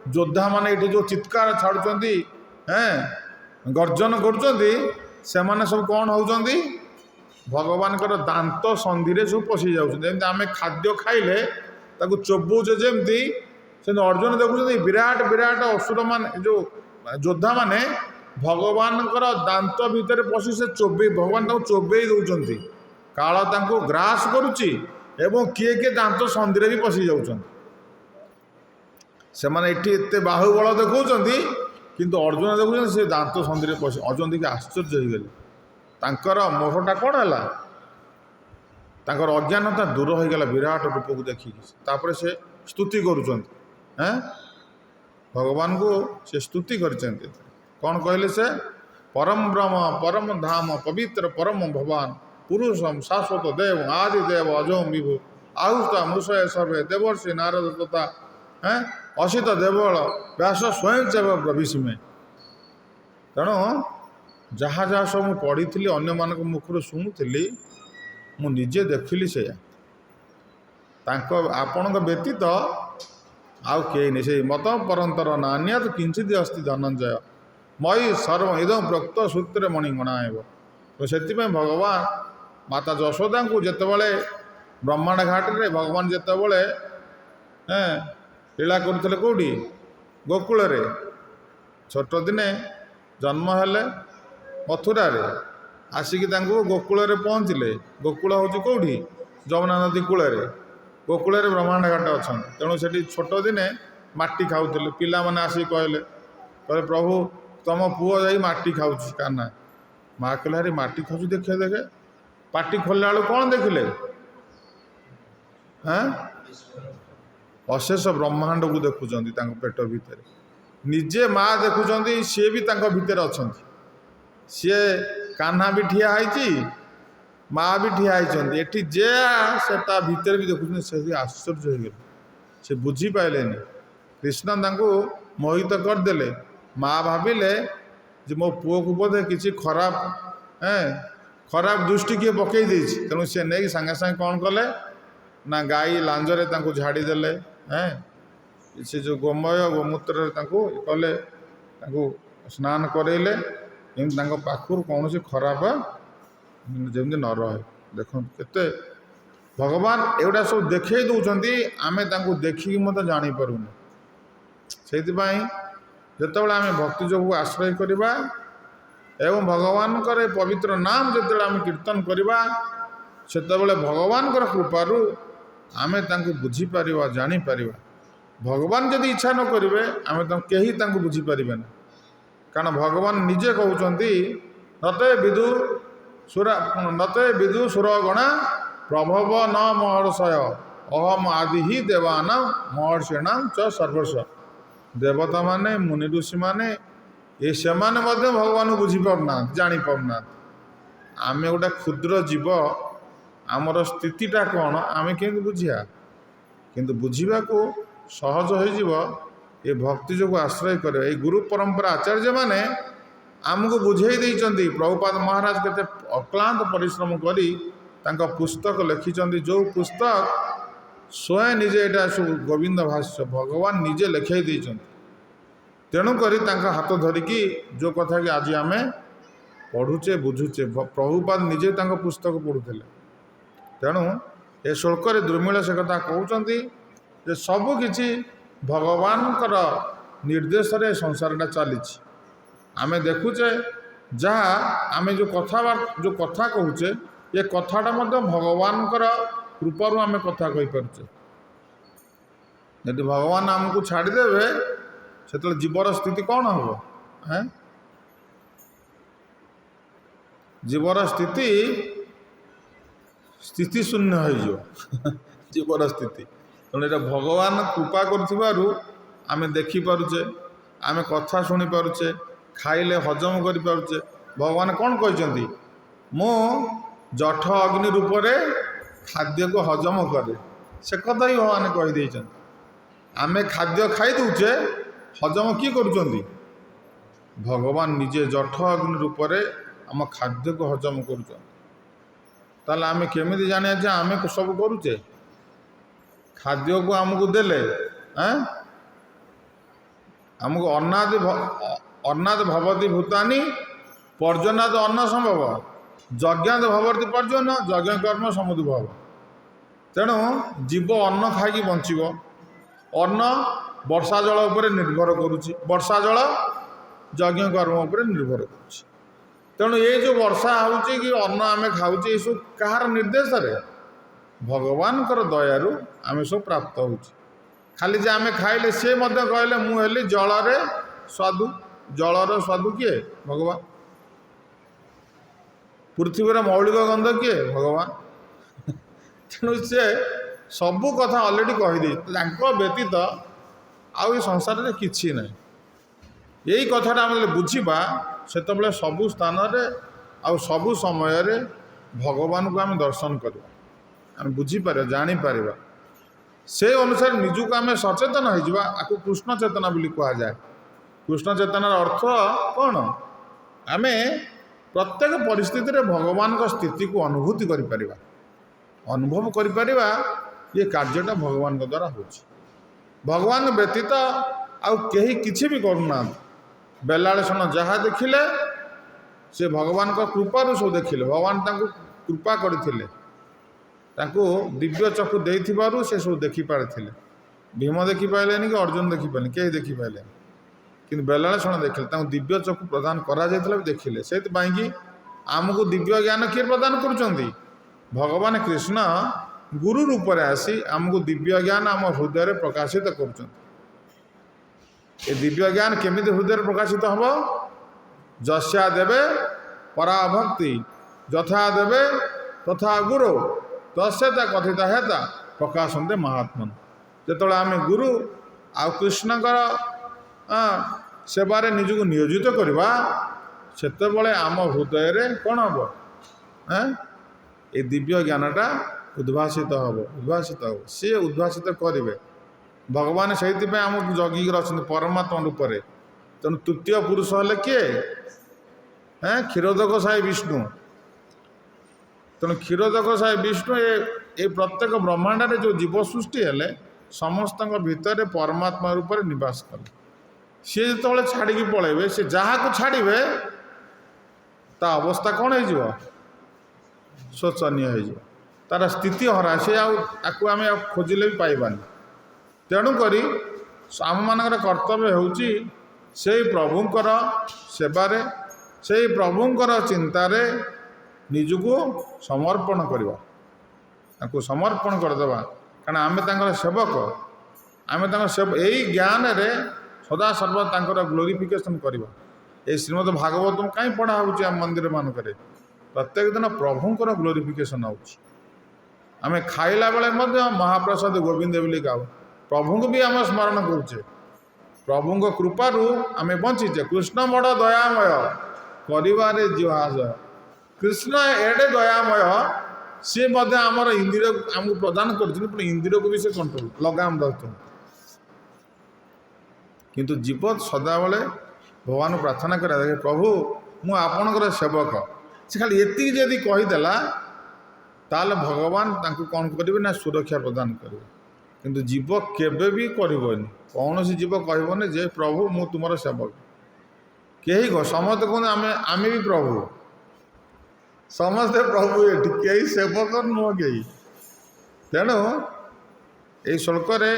A: योद्धा माने ये जो चित्कार छाड़ुंट गर्जन कर सब कौन होती भगवान दांत संधि सब पशि जाऊँ आम खाद्य खाइले चोबौचे जमती से अर्जुन देखुं विराट विराट असुर मान जो योद्धा माने भगवान दांत भितर पशि से चोबे भगवान चोबई दौरान काल ग्रास करुच्ची एवं किए किए दांत संधि भी पशि जाऊँ से मैंने ये बाहुबल देखा किंतु अर्जुन देखुं से दांत संधि पशि अर्जुन देखिए आश्चर्य हो गले तांकर मोहटा कौन है तांकर अज्ञानता दूर हो गला विराट रूप को देखिकी से स्तुति करुँच भगवान को से स्तुति कर कौन कहले से परम ब्रह्म परम धाम पवित्र परम भगवान पुरुषम शाश्वत देव आदि देव अजोम विभु आहुता मृषय सर्वे देवर्षि नारद तथा असित देवल व्यास स्वयं सेव प्रविष्मे तेणु जहाँ जहाँ सब मुझे पढ़ी अन्य मान मुखर शुणुली मुझे देखिली से आपण व्यतीत आउ कई नहीं से मत परंतर नान्या तो किंचित अस्ति धनंजय मई सर्व इदम प्रोक्त सूत्र मणिगणाएव तो से भगवान माता यशोदा को जितेबाला ब्रह्मांड घाट रे भगवान जितेबाला लीला करते कौटी गोकुल छोट दिने जन्म हेले मथुरा आसिक गोकुल पहुँचले गोकुल हूँ कौटी जमुना नदी कूल गोकुल ब्रह्मांड घाट अच्छा तेणु से छोट दिने माटी खाऊले पिला मैंने आसिक कहले प्रभु तुम पुओ जा माटी खाऊँ काना माँ कहला अरे माटी खाऊ देखे देखे पाटी खोलला बेलू कौन देखिले अशेष ब्रह्मांड को देखुं पेट भितर निजे माँ देखुं सी भी भितर अच्छा सी कान्हा भी ठिया है माँ भी ठिया होती जे से भितर भी देखुं से आश्चर्य हो गए से बुझीपारे कृष्ण मोहित करदे माँ भाविले जे मो पुओ को बोधे किसी खराब खराब दृष्टि किए पकई तेणु सी नहीं सागे सागे कौन कले ना गाई लांजरे झाड़ीदे से जो गोमय गोमूत्र कले स्नान करइले पाखर कौन खराब जमी न रहे देख के भगवान एगुड़ा सब देखे दौरान आम देखिकी मत जापारूँ से जितेबाला आम भक्ति जो आश्रय करवा एवं भगवान पवित्र नाम जिते आम कीर्तन करवा से भगवान कृपारू आम बुझीपार जापर भगवान जदि इच्छा न करेंगे आम कहीं बुझीपारे ना कारण भगवान निजे कहते नते विदु सुरगणा प्रभव न महर्षय अहम आदि ही देवाना महर्षिणाम च सर्वस्व देवता माने मुनि ऋषि माने ये से भगवान को बुझीपारना जापारना ଆମେ ଗୋଟେ କ୍ଷୁଦ୍ର ଜୀବ, ଆମର ସ୍ଥିତିଟା କ'ଣ ଆମେ କେମିତି ବୁଝିବା? କିନ୍ତୁ ବୁଝିବାକୁ ସହଜ ହୋଇଯିବ ଏ ଭକ୍ତି ଯୋଗୁଁ ଆଶ୍ରୟ କରିବା। ଏଇ ଗୁରୁ ପରମ୍ପରା ଆଚାର୍ଯ୍ୟମାନେ ଆମକୁ ବୁଝେଇ ଦେଇଛନ୍ତି। ପ୍ରଭୁପାଦ ମହାରାଜ କେତେ ଅକ୍ଳାନ୍ତ ପରିଶ୍ରମ କରି ତାଙ୍କ ପୁସ୍ତକ ଲେଖିଛନ୍ତି, ଯେଉଁ ପୁସ୍ତକ ସ୍ୱୟଂ ନିଜେ ଏଇଟା ସବୁ ଗୋବିନ୍ଦ ଭାଷ୍ୟ ଭଗବାନ ନିଜେ ଲେଖାଇ ଦେଇଛନ୍ତି। ତେଣୁକରି ତାଙ୍କ ହାତ ଧରିକି ଯେଉଁ କଥା କି ଆଜି ଆମେ ପଢ଼ୁଛେ ବୁଝୁଛେ, ପ୍ରଭୁପାଦ ନିଜେ ତାଙ୍କ ପୁସ୍ତକ ପଢ଼ୁଥିଲେ। ତେଣୁ ଏ ଶ୍ଳୋକରେ ଦୁର୍ମିଳ ସେ କଥା କହୁଛନ୍ତି ଯେ ସବୁକିଛି ଭଗବାନଙ୍କର ନିର୍ଦ୍ଦେଶରେ ସଂସାରଟା ଚାଲିଛି। ଆମେ ଦେଖୁଛେ ଯାହା ଆମେ ଯେଉଁ କଥା କହୁଛେ, ଏ କଥାଟା ମଧ୍ୟ ଭଗବାନଙ୍କର କୃପାରୁ ଆମେ କଥା କହିପାରୁଛେ। ଯଦି ଭଗବାନ ଆମକୁ ଛାଡ଼ିଦେବେ ସେତେବେଳେ ଜୀବର ସ୍ଥିତି କ'ଣ ହେବ? ଜୀବର ସ୍ଥିତି ଶୂନ୍ୟ ହୋଇଯିବ ଜୀବର ସ୍ଥିତି। ତେଣୁ ଏଇଟା ଭଗବାନ କୃପା କରୁଥିବାରୁ ଆମେ ଦେଖିପାରୁଛେ, ଆମେ କଥା ଶୁଣିପାରୁଛେ, ଖାଇଲେ ହଜମ କରିପାରୁଛେ। ଭଗବାନ କ'ଣ କହିଛନ୍ତି? ମୁଁ ଜଠ ଅଗ୍ନି ରୂପରେ ଖାଦ୍ୟକୁ ହଜମ କରେ। ସେ କଥା ହିଁ ଭଗବାନ କହିଦେଇଛନ୍ତି। ଆମେ ଖାଦ୍ୟ ଖାଇ ଦେଉଛେ, ହଜମ କିଏ କରୁଛନ୍ତି? ଭଗବାନ ନିଜେ ଜଠ ଅଗ୍ନି ରୂପରେ ଆମ ଖାଦ୍ୟକୁ ହଜମ କରୁଛନ୍ତି। ତାହେଲେ ଆମେ କେମିତି ଜାଣିବା ଯେ ଆମେ ସବୁ କରୁଛେ? ଖାଦ୍ୟକୁ ଆମକୁ ଦେଲେ ଆମକୁ ଅନ୍ନାଦ ଭବତି ଭୂତାନି ପର୍ଯ୍ୟନାଦ ଅନ୍ନ ସମ୍ଭବ, ଯଜ୍ଞାଦ ଭବତି ପର୍ଯ୍ୟନ ଯଜ୍ଞ କର୍ମ ସମୁଦ୍ଭବ। ତେଣୁ ଜୀବ ଅନ୍ନ ଖାଇକି ବଞ୍ଚିବ। ଅନ୍ନ ବର୍ଷା ଜଳ ଉପରେ ନିର୍ଭର କରୁଛି, ବର୍ଷା ଜଳ ଯଜ୍ଞ କର୍ମ ଉପରେ ନିର୍ଭର କରୁଛି। ତେଣୁ ଏ ଯେଉଁ ବର୍ଷା ହେଉଛି କି ଅନ୍ନ ଆମେ ଖାଉଛେ, ଏସବୁ କାହାର ନିର୍ଦ୍ଦେଶରେ? ଭଗବାନଙ୍କର ଦୟାରୁ ଆମେ ସବୁ ପ୍ରାପ୍ତ ହେଉଛୁ। ଖାଲି ଯେ ଆମେ ଖାଇଲେ, ସେ ମଧ୍ୟ କହିଲେ ମୁଁ ହେଲି ଜଳରେ ସ୍ୱାଦୁ। ଜଳର ସ୍ୱାଦୁ କିଏ? ଭଗବାନ। ପୃଥିବୀର ମୌଳିକ ଗନ୍ଧ କିଏ? ଭଗବାନ। ତେଣୁ ସେ ସବୁ କଥା ଅଲରେଡ଼ି କହିଦେଇଛି। ତାଙ୍କ ବ୍ୟତୀତ ଆଉ ଏ ସଂସାରରେ କିଛି ନାହିଁ। ଏଇ କଥାଟା ଆମେ ଯେତେବେଳେ ବୁଝିବା, ସେତେବେଳେ ସବୁ ସ୍ଥାନରେ ଆଉ ସବୁ ସମୟରେ ଭଗବାନଙ୍କୁ ଆମେ ଦର୍ଶନ କରିବା, ଆମେ ବୁଝିପାରିବା, ଜାଣିପାରିବା। ସେ ଅନୁସାରେ ନିଜକୁ ଆମେ ସଚେତନ ହୋଇଯିବା। ଆକୁ କୃଷ୍ଣ ଚେତନା ବୋଲି କୁହାଯାଏ। କୃଷ୍ଣ ଚେତନାର ଅର୍ଥ କ'ଣ? ଆମେ ପ୍ରତ୍ୟେକ ପରିସ୍ଥିତିରେ ଭଗବାନଙ୍କ ସ୍ଥିତିକୁ ଅନୁଭୂତି କରିପାରିବା, ଅନୁଭବ କରିପାରିବା। ଏ କାର୍ଯ୍ୟଟା ଭଗବାନଙ୍କ ଦ୍ୱାରା ହେଉଛି। ଭଗବାନ ବ୍ୟତୀତ ଆଉ କେହି କିଛି ବି କରୁନାହାନ୍ତି। ବେଲାଳେ ଶୁଣ ଯାହା ଦେଖିଲେ ସେ ଭଗବାନଙ୍କ କୃପାରୁ ସବୁ ଦେଖିଲେ। ଭଗବାନ ତାଙ୍କୁ କୃପା କରିଥିଲେ, ତାଙ୍କୁ ଦିବ୍ୟ ଚକ୍ଷୁ ଦେଇଥିବାରୁ ସେ ସବୁ ଦେଖିପାରିଥିଲେ। ଭୀମ ଦେଖିପାରିଲେନି କି ଅର୍ଜୁନ ଦେଖିପାରିଲେନି, କେହି ଦେଖିପାରିଲେନି। କିନ୍ତୁ ବେଲାଳେ ଶୁଣ ଦେଖିଲେ, ତାଙ୍କୁ ଦିବ୍ୟ ଚକ୍ଷୁ ପ୍ରଦାନ କରାଯାଇଥିଲା ବି ଦେଖିଲେ। ସେଥିପାଇଁକି ଆମକୁ ଦିବ୍ୟ ଜ୍ଞାନ କିଏ ପ୍ରଦାନ କରୁଛନ୍ତି? ଭଗବାନ କୃଷ୍ଣ ଗୁରୁ ରୂପରେ ଆସି ଆମକୁ ଦିବ୍ୟ ଜ୍ଞାନ ଆମ ହୃଦୟରେ ପ୍ରକାଶିତ କରୁଛନ୍ତି। ଏ ଦିବ୍ୟ ଜ୍ଞାନ କେମିତି ହୃଦୟରେ ପ୍ରକାଶିତ ହେବ? ଯସ୍ୟା ଦେବେ ପରାଭକ୍ତି ଯଥା ଦେବେ ତଥା ଗୁରୁ ତସ୍ୟତା କଥିତା ହେତା ପ୍ରକାଶନ୍ତେ ମହାତ୍ମନ। ଯେତେବେଳେ ଆମେ ଗୁରୁ ଆଉ କୃଷ୍ଣଙ୍କର ସେବାରେ ନିଜକୁ ନିୟୋଜିତ କରିବା, ସେତେବେଳେ ଆମ ହୃଦୟରେ କ'ଣ ହେବ? ଏ ଦିବ୍ୟ ଜ୍ଞାନଟା ଉଦ୍ଭାସିତ ହେବ। ସିଏ ଉଦ୍ଭାସିତ କରିବେ। ଭଗବାନ ସେଇଥିପାଇଁ ଆମକୁ ଜଗିକି ଅଛନ୍ତି ପରମାତ୍ମା ରୂପରେ। ତେଣୁ ତୃତୀୟ ପୁରୁଷ ହେଲେ କିଏ? କ୍ଷୀରୋଦକ ସାଇ ବିଷ୍ଣୁ। ତେଣୁ କ୍ଷୀରୋଦକ ସାଇ ବିଷ୍ଣୁ ଏ ପ୍ରତ୍ୟେକ ବ୍ରହ୍ମାଣ୍ଡରେ ଯେଉଁ ଜୀବ ସୃଷ୍ଟି ହେଲେ, ସମସ୍ତଙ୍କ ଭିତରେ ପରମାତ୍ମା ରୂପରେ ନିବାସ କଲେ। ସିଏ ଯେତେବେଳେ ଛାଡ଼ିକି ପଳାଇବେ, ସେ ଯାହାକୁ ଛାଡ଼ିବେ ତା ଅବସ୍ଥା କ'ଣ ହେଇଯିବ? ଶୋଚନୀୟ ହେଇଯିବ, ତାର ସ୍ଥିତି ହରା। ସେ ଆଉ ତାକୁ ଆମେ ଆଉ ଖୋଜିଲେ ବି ପାଇବାନି। ତେଣୁକରି ଆମମାନଙ୍କର କର୍ତ୍ତବ୍ୟ ହେଉଛି ସେଇ ପ୍ରଭୁଙ୍କର ସେବାରେ, ସେଇ ପ୍ରଭୁଙ୍କର ଚିନ୍ତାରେ ନିଜକୁ ସମର୍ପଣ କରିବା, ତାଙ୍କୁ ସମର୍ପଣ କରିଦେବା। କାରଣ ଆମେ ତାଙ୍କର ସେବକ। ଆମେ ତାଙ୍କ ଏଇ ଜ୍ଞାନରେ ସଦାସର୍ବଦା ତାଙ୍କର ଗ୍ଲୋରିଫିକେସନ୍ କରିବା। ଏଇ ଶ୍ରୀମଦ୍ ଭାଗବତ କାହିଁ ପଢ଼ା ହେଉଛି ଆମ ମନ୍ଦିର ମାନଙ୍କରେ? ପ୍ରତ୍ୟେକ ଦିନ ପ୍ରଭୁଙ୍କର ଗ୍ଲୋରିଫିକେସନ୍ ହେଉଛି। ଆମେ ଖାଇଲା ବେଳେ ମଧ୍ୟ ମହାପ୍ରସାଦ ଗୋବିନ୍ଦ ବୋଲି ଗାଉ। ପ୍ରଭୁଙ୍କୁ ବି ଆମେ ସ୍ମରଣ କରୁଛେ। ପ୍ରଭୁଙ୍କ କୃପାରୁ ଆମେ ବଞ୍ଚିଛେ। କୃଷ୍ଣ ବଡ଼ ଦୟାମୟ କରିବାରେ ଜୀବାଶୟ। କୃଷ୍ଣ ଏଡ଼େ ଦୟାମୟ, ସିଏ ମଧ୍ୟ ଆମର ଇନ୍ଦ୍ରିୟ ଆମକୁ ପ୍ରଦାନ କରୁଛନ୍ତି, ପୁଣି ଇନ୍ଦ୍ରିୟକୁ ବି ସେ କଣ୍ଟ୍ରୋଲ ଲଗାମ ଦେଉଛନ୍ତି। କିନ୍ତୁ ଜୀବ ସଦାବେଳେ ଭଗବାନ ପ୍ରାର୍ଥନା କରିବା ଦେଖେ, ପ୍ରଭୁ ମୁଁ ଆପଣଙ୍କର ସେବକ। ସେ ଖାଲି ଏତିକି ଯଦି କହିଦେଲା ତାହେଲେ ଭଗବାନ ତାଙ୍କୁ କ'ଣ କରିବେ ନା ସୁରକ୍ଷା ପ୍ରଦାନ କରିବେ। କିନ୍ତୁ ଜୀବ କେବେ ବି କରିବନି, କୌଣସି ଜୀବ କହିବନି ଯେ ପ୍ରଭୁ ମୁଁ ତୁମର ସେବକ। କେହି ସମସ୍ତେ କୁହନ୍ତି ଆମେ ବି ପ୍ରଭୁ, ସମସ୍ତେ ପ୍ରଭୁ, ଏଠି କେହି ସେବକ ନୁହଁ କେହି। ତେଣୁ ଏହି ଶ୍ଲୋକରେ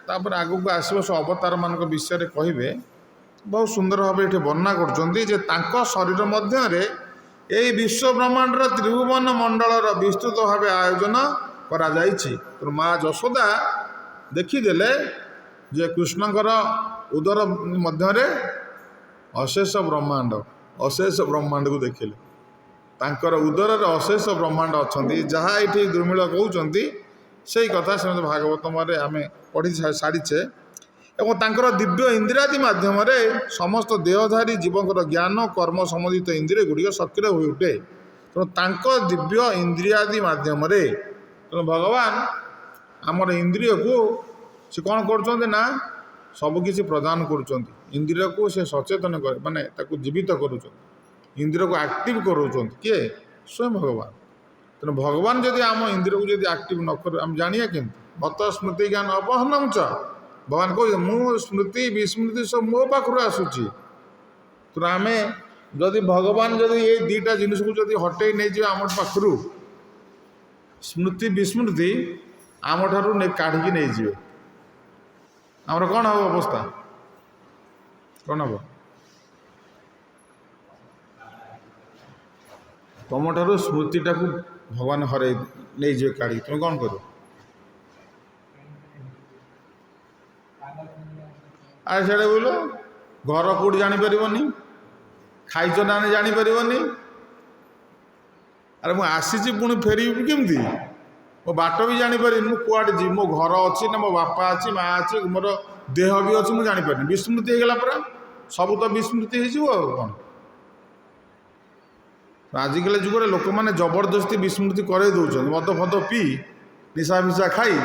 A: ତାପରେ ଆଗକୁ ଆସିବ ସେ ଅବତାରମାନଙ୍କ ବିଷୟରେ କହିବେ, ବହୁତ ସୁନ୍ଦର ଭାବେ ଏଠି ବର୍ଣ୍ଣନା କରୁଛନ୍ତି ଯେ ତାଙ୍କ ଶରୀର ମଧ୍ୟରେ ଏହି ବିଶ୍ୱ ବ୍ରହ୍ମାଣ୍ଡର ତ୍ରିଭୁବନ ମଣ୍ଡଳର ବିସ୍ତୃତ ଭାବେ ଆୟୋଜନ କରାଯାଇଛି। ତେଣୁ ମା ଯଶୋଦା ଦେଖିଦେଲେ ଯେ କୃଷ୍ଣଙ୍କର ଉଦର ମଧ୍ୟରେ ଅଶେଷ ବ୍ରହ୍ମାଣ୍ଡକୁ ଦେଖିଲେ। ତାଙ୍କର ଉଦରରେ ଅଶେଷ ବ୍ରହ୍ମାଣ୍ଡ ଅଛନ୍ତି, ଯାହା ଏଠି ଦୁର୍ମିଳ କହୁଛନ୍ତି ସେଇ କଥା ଶ୍ରୀମଦ୍ ଭାଗବତମରେ ଆମେ ପଢ଼ି ସାରିଛେ। ଏବଂ ତାଙ୍କର ଦିବ୍ୟ ଇନ୍ଦ୍ରିୟାଦି ମାଧ୍ୟମରେ ସମସ୍ତ ଦେହଧାରୀ ଜୀବଙ୍କର ଜ୍ଞାନ କର୍ମ ସମ୍ବନ୍ଧିତ ଇନ୍ଦ୍ରିୟ ଗୁଡ଼ିକ ସକ୍ରିୟ ହୋଇ ଉଠେ। ତେଣୁ ତାଙ୍କ ଦିବ୍ୟ ଇନ୍ଦ୍ରିୟାଦି ମାଧ୍ୟମରେ, ତେଣୁ ଭଗବାନ ଆମର ଇନ୍ଦ୍ରିୟକୁ ସେ କ'ଣ କରୁଛନ୍ତି ନା ସବୁକିଛି ପ୍ରଦାନ କରୁଛନ୍ତି। ଇନ୍ଦ୍ରିୟକୁ ସେ ସଚେତନ କରି ମାନେ ତାକୁ ଜୀବିତ କରୁଛନ୍ତି, ଇନ୍ଦ୍ରିୟକୁ ଆକ୍ଟିଭ୍ କରାଉଛନ୍ତି। କିଏ? ସ୍ୱୟଂ ଭଗବାନ। ତେଣୁ ଭଗବାନ ଯଦି ଆମ ଇନ୍ଦ୍ରିୟକୁ ଯଦି ଆକ୍ଟିଭ୍ ନ କରିବେ ଆମେ ଜାଣିବା କେମିତି? ମତ ସ୍ମୃତି ଜ୍ଞାନ ଅପହରଣଂ ଚ, ଭଗବାନ କହୁଛନ୍ତି ମୁଁ ସ୍ମୃତି ବିସ୍ମୃତି ସବୁ ମୋ ପାଖରୁ ଆସୁଛି। ତେଣୁ ଆମେ ଯଦି ଭଗବାନ ଯଦି ଏଇ ଦୁଇଟା ଜିନିଷକୁ ଯଦି ହଟେଇ ନେଇଯିବେ ଆମ ପାଖରୁ, ସ୍ମୃତି ବିସ୍ମୃତି ଆମଠାରୁ କାଢ଼ିକି ନେଇଯିବେ, ଆମର କ'ଣ ହେବ ଅବସ୍ଥା? କ'ଣ ହେବ? ତମଠାରୁ ସ୍ମୃତିଟାକୁ ଭଗବାନ ହରେଇ ନେଇଯିବେ କାଢ଼ିକି, ତୁମେ କ'ଣ କରିବ? ଆରେ ସିଆଡ଼େ ବୁଲ, ଘର କେଉଁଠି ଜାଣିପାରିବନି, ଖାଇଛ ନା ଜାଣିପାରିବନି। ଆରେ ମୁଁ ଆସିଛି ପୁଣି ଫେରିବି କେମିତି? ମୋ ବାଟ ବି ଜାଣିପାରିନି, ମୁଁ କୁଆଡ଼େ ଯିବି, ମୋ ଘର ଅଛି ନା ମୋ ବାପା ଅଛି ମା ଅଛି ମୋର ଦେହ ବି ଅଛି ମୁଁ ଜାଣିପାରିନି। ବିସ୍ମୃତି ହେଇଗଲା ପରା, ସବୁ ତ ବିସ୍ମୃତି ହେଇଯିବ ଆଉ କ'ଣ। ଆଜିକାଲି ଯୁଗରେ ଲୋକମାନେ ଜବରଦସ୍ତି ବିସ୍ମୃତି କରାଇ ଦେଉଛନ୍ତି। ମଦ ଫଦ ପିଇ ନିଶା ଫିସା ଖାଇ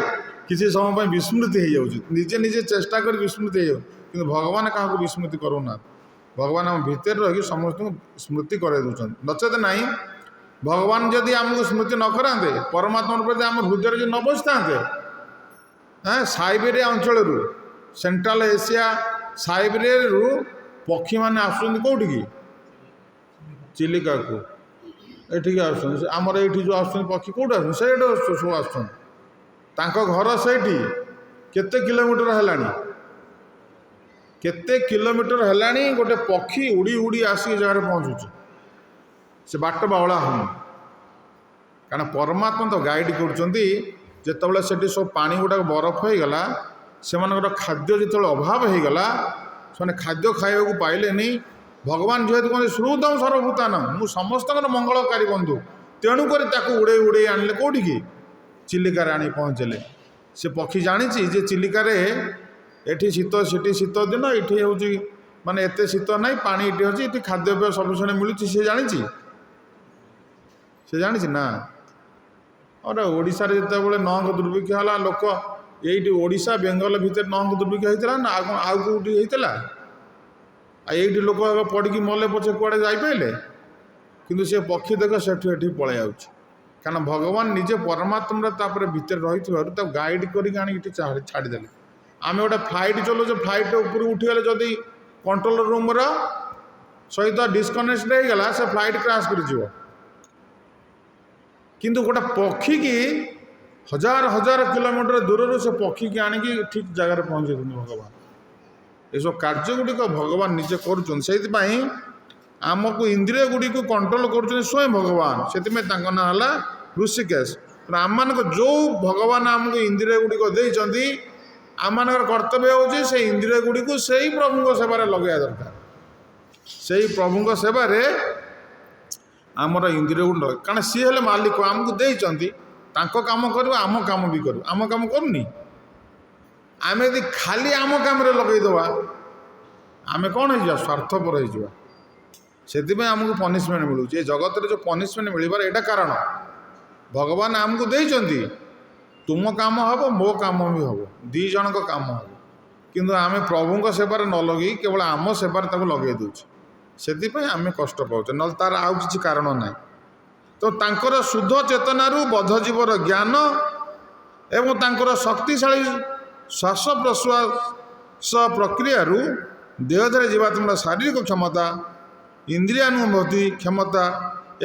A: କିଛି ସମୟ ପାଇଁ ବିସ୍ମୃତି ହେଇଯାଉଛି, ନିଜେ ଚେଷ୍ଟା କରି ବିସ୍ମୃତି ହେଇଯାଉଛି। କିନ୍ତୁ ଭଗବାନ କାହାକୁ ବିସ୍ମୃତି କରୁନାହାନ୍ତି। ଭଗବାନ ଆମ ଭିତରେ ରହିକି ସମସ୍ତଙ୍କୁ ସ୍ମୃତି କରାଇ ଦେଉଛନ୍ତି। ନଚେତ ନାହିଁ, ଭଗବାନ ଯଦି ଆମକୁ ସ୍ମୃତି ନ କରାନ୍ତେ, ପରମାତ୍ମାର ପ୍ରତି ଆମ ହୃଦୟରେ ଯଦି ନ ବସିଥାନ୍ତେ, ସାଇବେରିଆ ଅଞ୍ଚଳରୁ ସେଣ୍ଟ୍ରାଲ ଏସିଆ ସାଇବେରିଆରୁ ପକ୍ଷୀମାନେ ଆସୁଛନ୍ତି କେଉଁଠିକି? ଚିଲିକାକୁ ଏଠିକି ଆସୁଛନ୍ତି। ଆମର ଏଇଠି ଯେଉଁ ଆସୁଛନ୍ତି ପକ୍ଷୀ କେଉଁଠି ଆସୁଛନ୍ତି? ସେଇଠୁ ସବୁ ଆସୁଛନ୍ତି। ତାଙ୍କ ଘର ସେଇଠି କେତେ କିଲୋମିଟର ହେଲାଣି, କେତେ କିଲୋମିଟର ହେଲାଣି ଗୋଟେ ପକ୍ଷୀ ଉଡ଼ି ଉଡ଼ି ଆସିକି ଜାଗାରେ ପହଞ୍ଚୁଛି। ସେ ବାଟ ବାଉଳା ହେଉନି, କାରଣ ପରମାତ୍ମା ତ ଗାଇଡ଼ କରୁଛନ୍ତି। ଯେତେବେଳେ ସେଠି ସବୁ ପାଣି ଗୁଡ଼ାକ ବରଫ ହୋଇଗଲା, ସେମାନଙ୍କର ଖାଦ୍ୟ ଯେତେବେଳେ ଅଭାବ ହୋଇଗଲା, ସେମାନେ ଖାଦ୍ୟ ଖାଇବାକୁ ପାଇଲେନି। ଭଗବାନ ଯେହେତୁ କହନ୍ତି ଶ୍ରୁତଂ ସର୍ବଭୂତାନାଂ, ମୁଁ ସମସ୍ତଙ୍କର ମଙ୍ଗଳକାରୀ ବନ୍ଧୁ, ତେଣୁକରି ତାକୁ ଉଡ଼େଇ ଉଡ଼େଇ ଆଣିଲେ କେଉଁଠିକି? ଚିଲିକାରେ ଆଣି ପହଞ୍ଚିଲେ। ସେ ପକ୍ଷୀ ଜାଣିଛି ଯେ ଚିଲିକାରେ ଏଠି ଶୀତ, ସେଠି ଶୀତ ଦିନ, ଏଠି ହେଉଛି ମାନେ ଏତେ ଶୀତ ନାହିଁ, ପାଣି ଏଠି ଅଛି, ଏଠି ଖାଦ୍ୟପେୟ ସଫିସିଏଣ୍ଟ ମିଳୁଛି। ସେ ଜାଣିଛି, ସେ ଜାଣିଛି ନା। ଆରେ ଓଡ଼ିଶାରେ ଯେତେବେଳେ ନହଙ୍କ ଦୁର୍ଭିକ୍ଷ ହେଲା, ଲୋକ ଏଇଠି ଓଡ଼ିଶା ବେଙ୍ଗଲ ଭିତରେ ନହଙ୍କ ଦୁର୍ଭିକ୍ଷ ହେଇଥିଲା ନା ଆଉ କେଉଁଠି ହେଇଥିଲା? ଆଉ ଏଇଠି ଲୋକ ପଡ଼ିକି ମଲେ ପଛେ କୁଆଡ଼େ ଯାଇପାରିଲେ? କିନ୍ତୁ ସେ ପକ୍ଷୀ ଦେଖ ସେଠୁ ଏଠି ପଳାଇ ଯାଉଛି, କାରଣ ଭଗବାନ ନିଜେ ପରମାତ୍ମାର ତାପରେ ଭିତରେ ରହିଥିବାରୁ ତାକୁ ଗାଇଡ଼ କରିକି ଆଣିକି ଏଠି ଛାଡ଼ିଦେଲେ। ଆମେ ଗୋଟେ ଫ୍ଲାଇଟ୍ ଚଲାଉଛୁ, ଫ୍ଲାଇଟ୍ ଉପରକୁ ଉଠିଗଲେ ଯଦି କଣ୍ଟ୍ରୋଲ ରୁମ୍ର ସହିତ ଡିସ୍କନେକ୍ଟ ହେଇଗଲା, ସେ ଫ୍ଲାଇଟ୍ କ୍ରାସ୍ କରିଯିବ। କିନ୍ତୁ ଗୋଟେ ପକ୍ଷୀକି ହଜାର ହଜାର କିଲୋମିଟର ଦୂରରୁ ସେ ପକ୍ଷୀକି ଆଣିକି ଠିକ୍ ଜାଗାରେ ପହଞ୍ଚାଇଛନ୍ତି ଭଗବାନ। ଏସବୁ କାର୍ଯ୍ୟ ଗୁଡ଼ିକ ଭଗବାନ ନିଜେ କରୁଛନ୍ତି। ସେଇଥିପାଇଁ ଆମକୁ ଇନ୍ଦ୍ରିୟ ଗୁଡ଼ିକୁ କଣ୍ଟ୍ରୋଲ କରୁଛନ୍ତି ସ୍ୱୟଂ ଭଗବାନ। ସେଥିପାଇଁ ତାଙ୍କ ନାଁ ହେଲା ଋଷିକେଶ। ଆମମାନଙ୍କ ଯେଉଁ ଭଗବାନ ଆମକୁ ଇନ୍ଦ୍ରିୟ ଗୁଡ଼ିକ ଦେଇଛନ୍ତି, ଆମମାନଙ୍କର କର୍ତ୍ତବ୍ୟ ହେଉଛି ସେଇ ଇନ୍ଦ୍ରିୟ ଗୁଡ଼ିକୁ ସେଇ ପ୍ରଭୁଙ୍କ ସେବାରେ ଲଗାଇବା ଦରକାର। ସେଇ ପ୍ରଭୁଙ୍କ ସେବାରେ ଆମର ଇନ୍ଦ୍ରିୟ ଗୁଡ଼ିକ, କାରଣ ସିଏ ହେଲେ ମାଲିକ, ଆମକୁ ଦେଇଛନ୍ତି। ତାଙ୍କ କାମ କରିବ, ଆମ କାମ ବି କରିବ। ଆମ କାମ କରୁନି, ଆମେ ଯଦି ଖାଲି ଆମ କାମରେ ଲଗାଇଦେବା, ଆମେ କ'ଣ ହେଇଯିବା? ସ୍ୱାର୍ଥପର ହେଇଯିବା। ସେଥିପାଇଁ ଆମକୁ ପନିଶମେଣ୍ଟ ମିଳୁଛି। ଏ ଜଗତରେ ଯେଉଁ ପନିଶମେଣ୍ଟ ମିଳିବାର ଏଇଟା କାରଣ ଭଗବାନ ଆମକୁ ଦେଇଛନ୍ତି। ତୁମ କାମ ହେବ, ମୋ କାମ ବି ହେବ, ଦୁଇ ଜଣଙ୍କ କାମ ହେବ। କିନ୍ତୁ ଆମେ ପ୍ରଭୁଙ୍କ ସେବାରେ ନ ଲଗେଇ କେବଳ ଆମ ସେବାରେ ତାକୁ ଲଗେଇ ଦେଉଛୁ। ସେଥିପାଇଁ ଆମେ କଷ୍ଟ ପାଉଛେ, ନହେଲେ ତାର ଆଉ କିଛି କାରଣ ନାହିଁ। ତ ତାଙ୍କର ଶୁଦ୍ଧ ଚେତନାରୁ ବଦ୍ଧଜୀବର ଜ୍ଞାନ ଏବଂ ତାଙ୍କର ଶକ୍ତିଶାଳୀ ଶ୍ୱାସ ପ୍ରଶ୍ୱାସ ପ୍ରକ୍ରିୟାରୁ ଦେହଧାରୀ ଜୀବାତ୍ମାର ଶାରୀରିକ କ୍ଷମତା, ଇନ୍ଦ୍ରିୟାନୁଭୂତି କ୍ଷମତା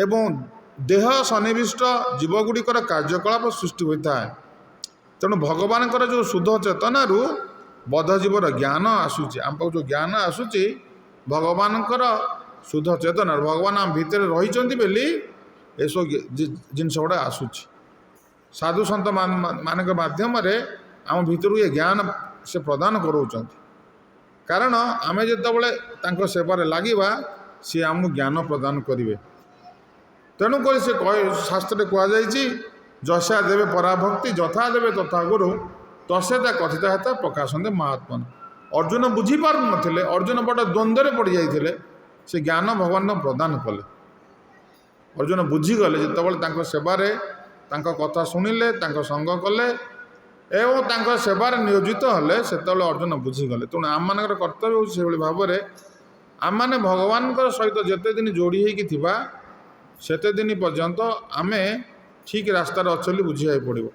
A: ଏବଂ ଦେହ ସନ୍ନିବିଷ୍ଟ ଜୀବଗୁଡ଼ିକର କାର୍ଯ୍ୟକଳାପ ସୃଷ୍ଟି ହୋଇଥାଏ। ତେଣୁ ଭଗବାନଙ୍କର ଯେଉଁ ଶୁଦ୍ଧ ଚେତନାରୁ ବଦ୍ଧଜୀବର ଜ୍ଞାନ ଆସୁଛି, ଆମ ପାଖକୁ ଯେଉଁ ଜ୍ଞାନ ଆସୁଛି ଭଗବାନଙ୍କର ଶୁଦ୍ଧ ଚେତନାରୁ, ଭଗବାନ ଆମ ଭିତରେ ରହିଛନ୍ତି ବୋଲି ଏସବୁ ଜିନିଷ ଗୁଡ଼ା ଆସୁଛି। ସାଧୁ ସନ୍ଥ ମାନଙ୍କ ମାଧ୍ୟମରେ ଆମ ଭିତରକୁ ଏ ଜ୍ଞାନ ସେ ପ୍ରଦାନ କରାଉଛନ୍ତି। କାରଣ ଆମେ ଯେତେବେଳେ ତାଙ୍କ ସେବାରେ ଲାଗିବା ସିଏ ଆମକୁ ଜ୍ଞାନ ପ୍ରଦାନ କରିବେ। ତେଣୁକରି ସେ ଶାସ୍ତ୍ରରେ କୁହାଯାଇଛି, ଯଶା ଦେବେ ପରାଭକ୍ତି ଯଥା ଦେବେ ତଥା ଗୁରୁ ତସେ ତା କଥିତ ହେତ ପ୍ରକାଶନ୍ତେ ମହାତ୍ମନ। ଅର୍ଜୁନ ବୁଝିପାରୁନଥିଲେ, ଅର୍ଜୁନ ବଡ଼ ଦ୍ୱନ୍ଦ୍ୱରେ ପଡ଼ିଯାଇଥିଲେ, ସେ ଜ୍ଞାନ ଭଗବାନ ପ୍ରଦାନ କଲେ। ଅର୍ଜୁନ ବୁଝିଗଲେ ଯେତେବେଳେ ତାଙ୍କ ସେବାରେ ତାଙ୍କ କଥା ଶୁଣିଲେ, ତାଙ୍କ ସଙ୍ଗ କଲେ ଏବଂ ତାଙ୍କ ସେବାରେ ନିୟୋଜିତ ହେଲେ, ସେତେବେଳେ ଅର୍ଜୁନ ବୁଝିଗଲେ। ତେଣୁ ଆମମାନଙ୍କର କର୍ତ୍ତବ୍ୟ ହେଉଛି ସେଭଳି ଭାବରେ ଆମମାନେ ଭଗବାନଙ୍କ ସହିତ ଯେତେ ଦିନ ଯୋଡ଼ି ହୋଇକି ଥିବା ସେତେ ଦିନ ପର୍ଯ୍ୟନ୍ତ ଆମେ ଠିକ୍ ରାସ୍ତାରେ ଅଛୁ ବୋଲି ବୁଝିବାକୁ ପଡ଼ିବ।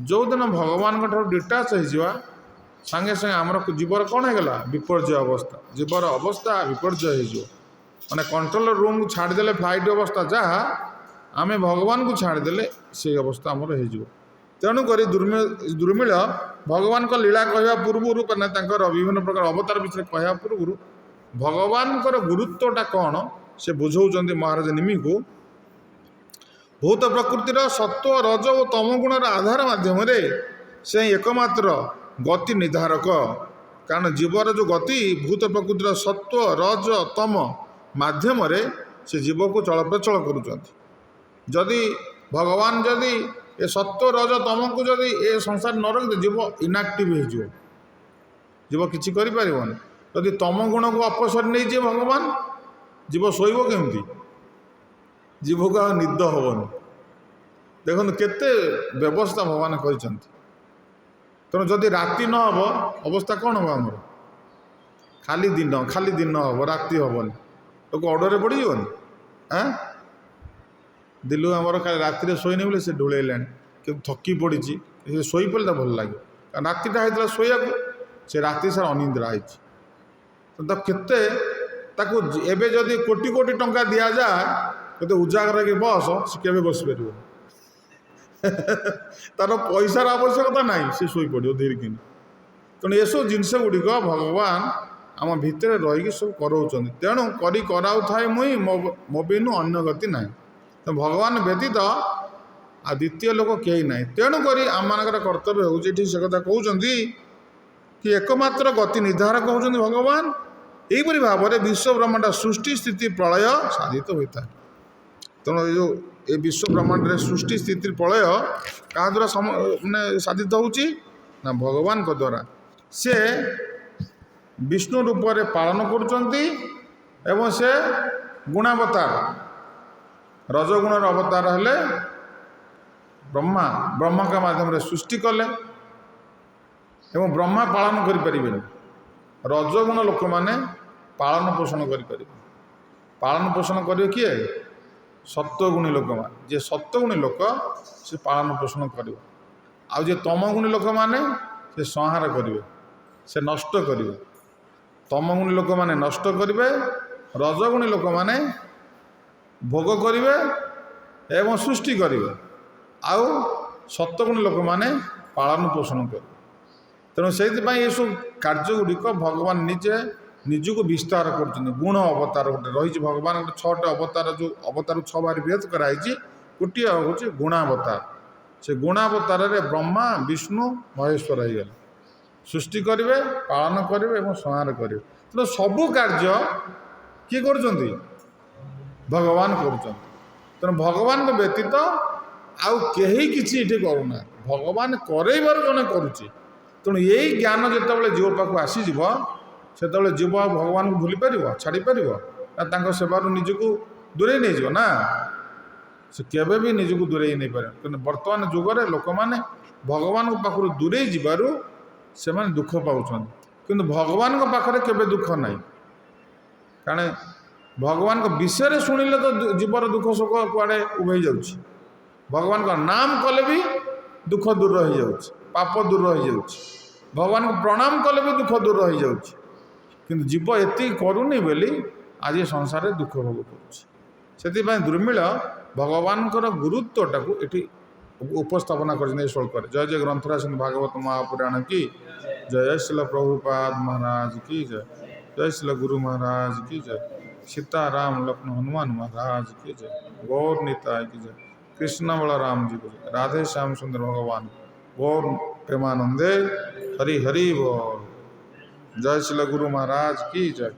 A: ଯେଉଁଦିନ ଭଗବାନଙ୍କ ଠାରୁ ଡିଟାଚ୍ ହେଇଯିବା ସାଙ୍ଗେ ସାଙ୍ଗେ ଆମର ଜୀବର କ'ଣ ହେଇଗଲା, ବିପର୍ଯ୍ୟୟ ଅବସ୍ଥା। ଜୀବର ଅବସ୍ଥା ବିପର୍ଯ୍ୟୟ ହେଇଯିବ। ମାନେ କଣ୍ଟ୍ରୋଲ ରୁମ୍କୁ ଛାଡ଼ିଦେଲେ ଫ୍ଲାଇଟ୍ ଅବସ୍ଥା ଯାହା, ଆମେ ଭଗବାନଙ୍କୁ ଛାଡ଼ିଦେଲେ ସେଇ ଅବସ୍ଥା ଆମର ହେଇଯିବ। ତେଣୁକରି ଦୁର୍ମିଳ ଭଗବାନଙ୍କ ଲୀଳା କହିବା ପୂର୍ବରୁ, ମାନେ ତାଙ୍କର ବିଭିନ୍ନ ପ୍ରକାର ଅବତାର ବିଷୟରେ କହିବା ପୂର୍ବରୁ ଭଗବାନଙ୍କର ଗୁରୁତ୍ୱଟା କ'ଣ ସେ ବୁଝାଉଛନ୍ତି ମହାରାଜ ନିମିକୁ। ଭୂତ ପ୍ରକୃତିର ସତ୍ଵ ରଜ ଓ ତମ ଗୁଣର ଆଧାର ମାଧ୍ୟମରେ ସେ ଏକମାତ୍ର ଗତି ନିର୍ଦ୍ଧାରକ। କାରଣ ଜୀବର ଯେଉଁ ଗତି ଭୂତ ପ୍ରକୃତିର ସତ୍ଵ ରଜ ତମ ମାଧ୍ୟମରେ ସେ ଜୀବକୁ ଚଳପ୍ରଚଳ କରୁଛନ୍ତି। ଯଦି ଭଗବାନ ଯଦି ଏ ସତ୍ଵ ରଜ ତମକୁ ଯଦି ଏ ସଂସାର ନ ରଖିବେ, ଜୀବ ଇନ୍ଆକ୍ଟିଭ୍ ହେଇଯିବ, ଜୀବ କିଛି କରିପାରିବନି। ଯଦି ତମ ଗୁଣକୁ ଅପସରି ନେଇଯିବେ ଭଗବାନ, ଜୀବ ଶୋଇବ କେମିତି? ଜୀବକୁ ଆଉ ନିଦ ହେବନି। ଦେଖନ୍ତୁ କେତେ ବ୍ୟବସ୍ଥା ଭଗବାନ କରିଛନ୍ତି। ତେଣୁ ଯଦି ରାତି ନ ହେବ ଅବସ୍ଥା କ'ଣ ହେବ ଆମର? ଖାଲି ଦିନ ହେବ, ରାତି ହେବନି। ଲୋକ ଅଡ଼ରେ ପଡ଼ିଯିବନି। ଦିଲୁ ଆମର କାଲି ରାତିରେ ଶୋଇନି ବୋଲି ସେ ଢୁଳେଇଲାଣି, କିନ୍ତୁ ଥକି ପଡ଼ିଛି। ସେ ଶୋଇପଡ଼ିଲେ ଭଲ ଲାଗିବ, କାରଣ ରାତିଟା ହେଇଥିଲା ଶୋଇବାକୁ, ସେ ରାତି ସାରା ଅନିନ୍ଦ୍ରା ହେଇଛି। ତ କେତେ ତାକୁ ଏବେ ଯଦି କୋଟି କୋଟି ଟଙ୍କା ଦିଆଯାଏ, କେତେ ଉଜାଗର ହେଇକି ବସ, ସେ କେବେ ବସିପାରିବନି। ତାର ପଇସାର ଆବଶ୍ୟକତା ନାହିଁ, ସେ ଶୋଇପଡ଼ିବ ଧୀରେକିନି। ତେଣୁ ଏସବୁ ଜିନିଷ ଗୁଡ଼ିକ ଭଗବାନ ଆମ ଭିତରେ ରହିକି ସବୁ କରାଉଛନ୍ତି। ତେଣୁ କରାଉଥାଏ ମୁଇଁ ମୋ ବିନୁ ଅନ୍ୟ ଗତି ନାହିଁ। ତ ଭଗବାନ ବ୍ୟତୀତ ଆଉ ଦ୍ୱିତୀୟ ଲୋକ କେହି ନାହିଁ। ତେଣୁକରି ଆମମାନଙ୍କର କର୍ତ୍ତବ୍ୟ ହେଉଛି, ଏଠି ସେ କଥା କହୁଛନ୍ତି କି ଏକମାତ୍ର ଗତି ନିର୍ଦ୍ଧାରକ ହେଉଛନ୍ତି ଭଗବାନ। ଏହିପରି ଭାବରେ ବିଶ୍ୱ ବ୍ରହ୍ମାଣ୍ଡ ସୃଷ୍ଟି ସ୍ଥିତି ପ୍ରଳୟ ସାଧିତ ହୋଇଥାଏ। ତେଣୁ ଏ ବିଶ୍ୱ ବ୍ରହ୍ମାଣ୍ଡରେ ସୃଷ୍ଟି ସ୍ଥିତି ପ୍ରଳୟ କାହା ଦ୍ୱାରା ମାନେ ସାଧିତ ହେଉଛି ନା ଭଗବାନଙ୍କ ଦ୍ୱାରା। ସେ ବିଷ୍ଣୁ ରୂପରେ ପାଳନ କରୁଛନ୍ତି ଏବଂ ସେ ଗୁଣାବତାର, ରଜଗୁଣର ଅବତାର ହେଲେ ବ୍ରହ୍ମାଙ୍କ ମାଧ୍ୟମରେ ସୃଷ୍ଟି କଲେ ଏବଂ ବ୍ରହ୍ମା ପାଳନ କରିପାରିବେନି। ରଜଗୁଣ ଲୋକମାନେ ପାଳନ ପୋଷଣ କରିପାରିବେ। ପାଳନ ପୋଷଣ କରିବେ କିଏ? ସତ୍ୱଗୁଣୀ ଲୋକମାନେ। ଯିଏ ସତ୍ୱଗୁଣୀ ଲୋକ ସେ ପାଳନ ପୋଷଣ କରିବ। ଆଉ ଯିଏ ତମଗୁଣୀ ଲୋକମାନେ ସେ ସଂହାର କରିବେ, ସେ ନଷ୍ଟ କରିବେ। ତମଗୁଣୀ ଲୋକମାନେ ନଷ୍ଟ କରିବେ, ରଜଗୁଣୀ ଲୋକମାନେ ଭୋଗ କରିବେ ଏବଂ ସୃଷ୍ଟି କରିବେ, ଆଉ ସତ୍ୱଗୁଣୀ ଲୋକମାନେ ପାଳନ ପୋଷଣ କରିବେ। ତେଣୁ ସେଇଥିପାଇଁ ଏସବୁ କାର୍ଯ୍ୟ ଗୁଡ଼ିକ ଭଗବାନ ନିଜକୁ ବିସ୍ତାର କରୁଛନ୍ତି। ଗୁଣ ଅବତାର ଗୋଟେ ରହିଛି ଭଗବାନଙ୍କର 6ଟା ଅବତାର, ଯେଉଁ ଅବତାର 6 ଭାବରେ ବିଭେଦ କରାଯାଇଛି। ଗୋଟିଏ ହେଉଛି ଗୁଣାବତାର। ସେ ଗୁଣାବତାରରେ ବ୍ରହ୍ମା ବିଷ୍ଣୁ ମହେଶ୍ୱର ହେଇଗଲେ, ସୃଷ୍ଟି କରିବେ, ପାଳନ କରିବେ ଏବଂ ସଂହାର କରିବେ। ତେଣୁ ସବୁ କାର୍ଯ୍ୟ କିଏ କରୁଛନ୍ତି? ଭଗବାନ କରୁଛନ୍ତି। ତେଣୁ ଭଗବାନଙ୍କ ବ୍ୟତୀତ ଆଉ କେହି କିଛି ଏଠି କରୁନାହାନ୍ତି। ଭଗବାନ କରେଇବାର ଜଣେ କରୁଛି। ତେଣୁ ଏଇ ଜ୍ଞାନ ଯେତେବେଳେ ଜୀବ ପାଖକୁ ଆସିଯିବ, ସେତେବେଳେ ଜୀବ ଆଉ ଭଗବାନଙ୍କୁ ଭୁଲି ପାରିବ, ଛାଡ଼ିପାରିବ? ତାଙ୍କ ସେବାରୁ ନିଜକୁ ଦୂରେଇ ନେଇଯିବ ନା, ସେ କେବେ ବି ନିଜକୁ ଦୂରେଇ ନେଇପାରେ। କିନ୍ତୁ ବର୍ତ୍ତମାନ ଯୁଗରେ ଲୋକମାନେ ଭଗବାନଙ୍କ ପାଖରୁ ଦୂରେଇ ଯିବାରୁ ସେମାନେ ଦୁଃଖ ପାଉଛନ୍ତି, କିନ୍ତୁ ଭଗବାନଙ୍କ ପାଖରେ କେବେ ଦୁଃଖ ନାହିଁ। କାରଣ ଭଗବାନଙ୍କ ବିଷୟରେ ଶୁଣିଲେ ତ ଜୀବର ଦୁଃଖ ସୁଖ କୁଆଡ଼େ ଉଭେଇ ଯାଉଛି। ଭଗବାନଙ୍କ ନାମ କଲେ ବି ଦୁଃଖ ଦୂର ହେଇଯାଉଛି, ପାପ ଦୂର ହେଇଯାଉଛି। ଭଗବାନଙ୍କୁ ପ୍ରଣାମ କଲେ ବି ଦୁଃଖ ଦୂର ହେଇଯାଉଛି। କିନ୍ତୁ ଜୀବ ଏତିକି କରୁନି ବୋଲି ଆଜି ସଂସାରରେ ଦୁଃଖ ଭୋଗ କରୁଛି। ସେଥିପାଇଁ ଦୁର୍ମିଳ ଭଗବାନଙ୍କର ଗୁରୁତ୍ୱଟାକୁ ଏଠି ଉପସ୍ଥାପନା କରିଛନ୍ତି ଏ ଶ୍ଳୋକରେ। ଜୟ ଜୟ ଗ୍ରନ୍ଥରାଜ ଭାଗବତ ମହାପୁରାଣ କି ଜୟ, ଶ୍ରୀଲ ପ୍ରଭୁପାଦ ମହାରାଜ କି ଜୟ, ଜୟ ଶ୍ରୀଲ ଗୁରୁ ମହାରାଜ की जय, सीताराम लक्ष्मण हनुमान महाराज की जय, गौर निताय की जय, कृष्ण बलराम जी को जय, राधे श्याम सुंदर भगवान गौर प्रेमानंदे हरि हरि बोल। जय श्रील गुरु महाराज की जय।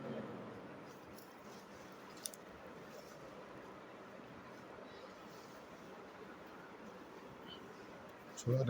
A: छोड़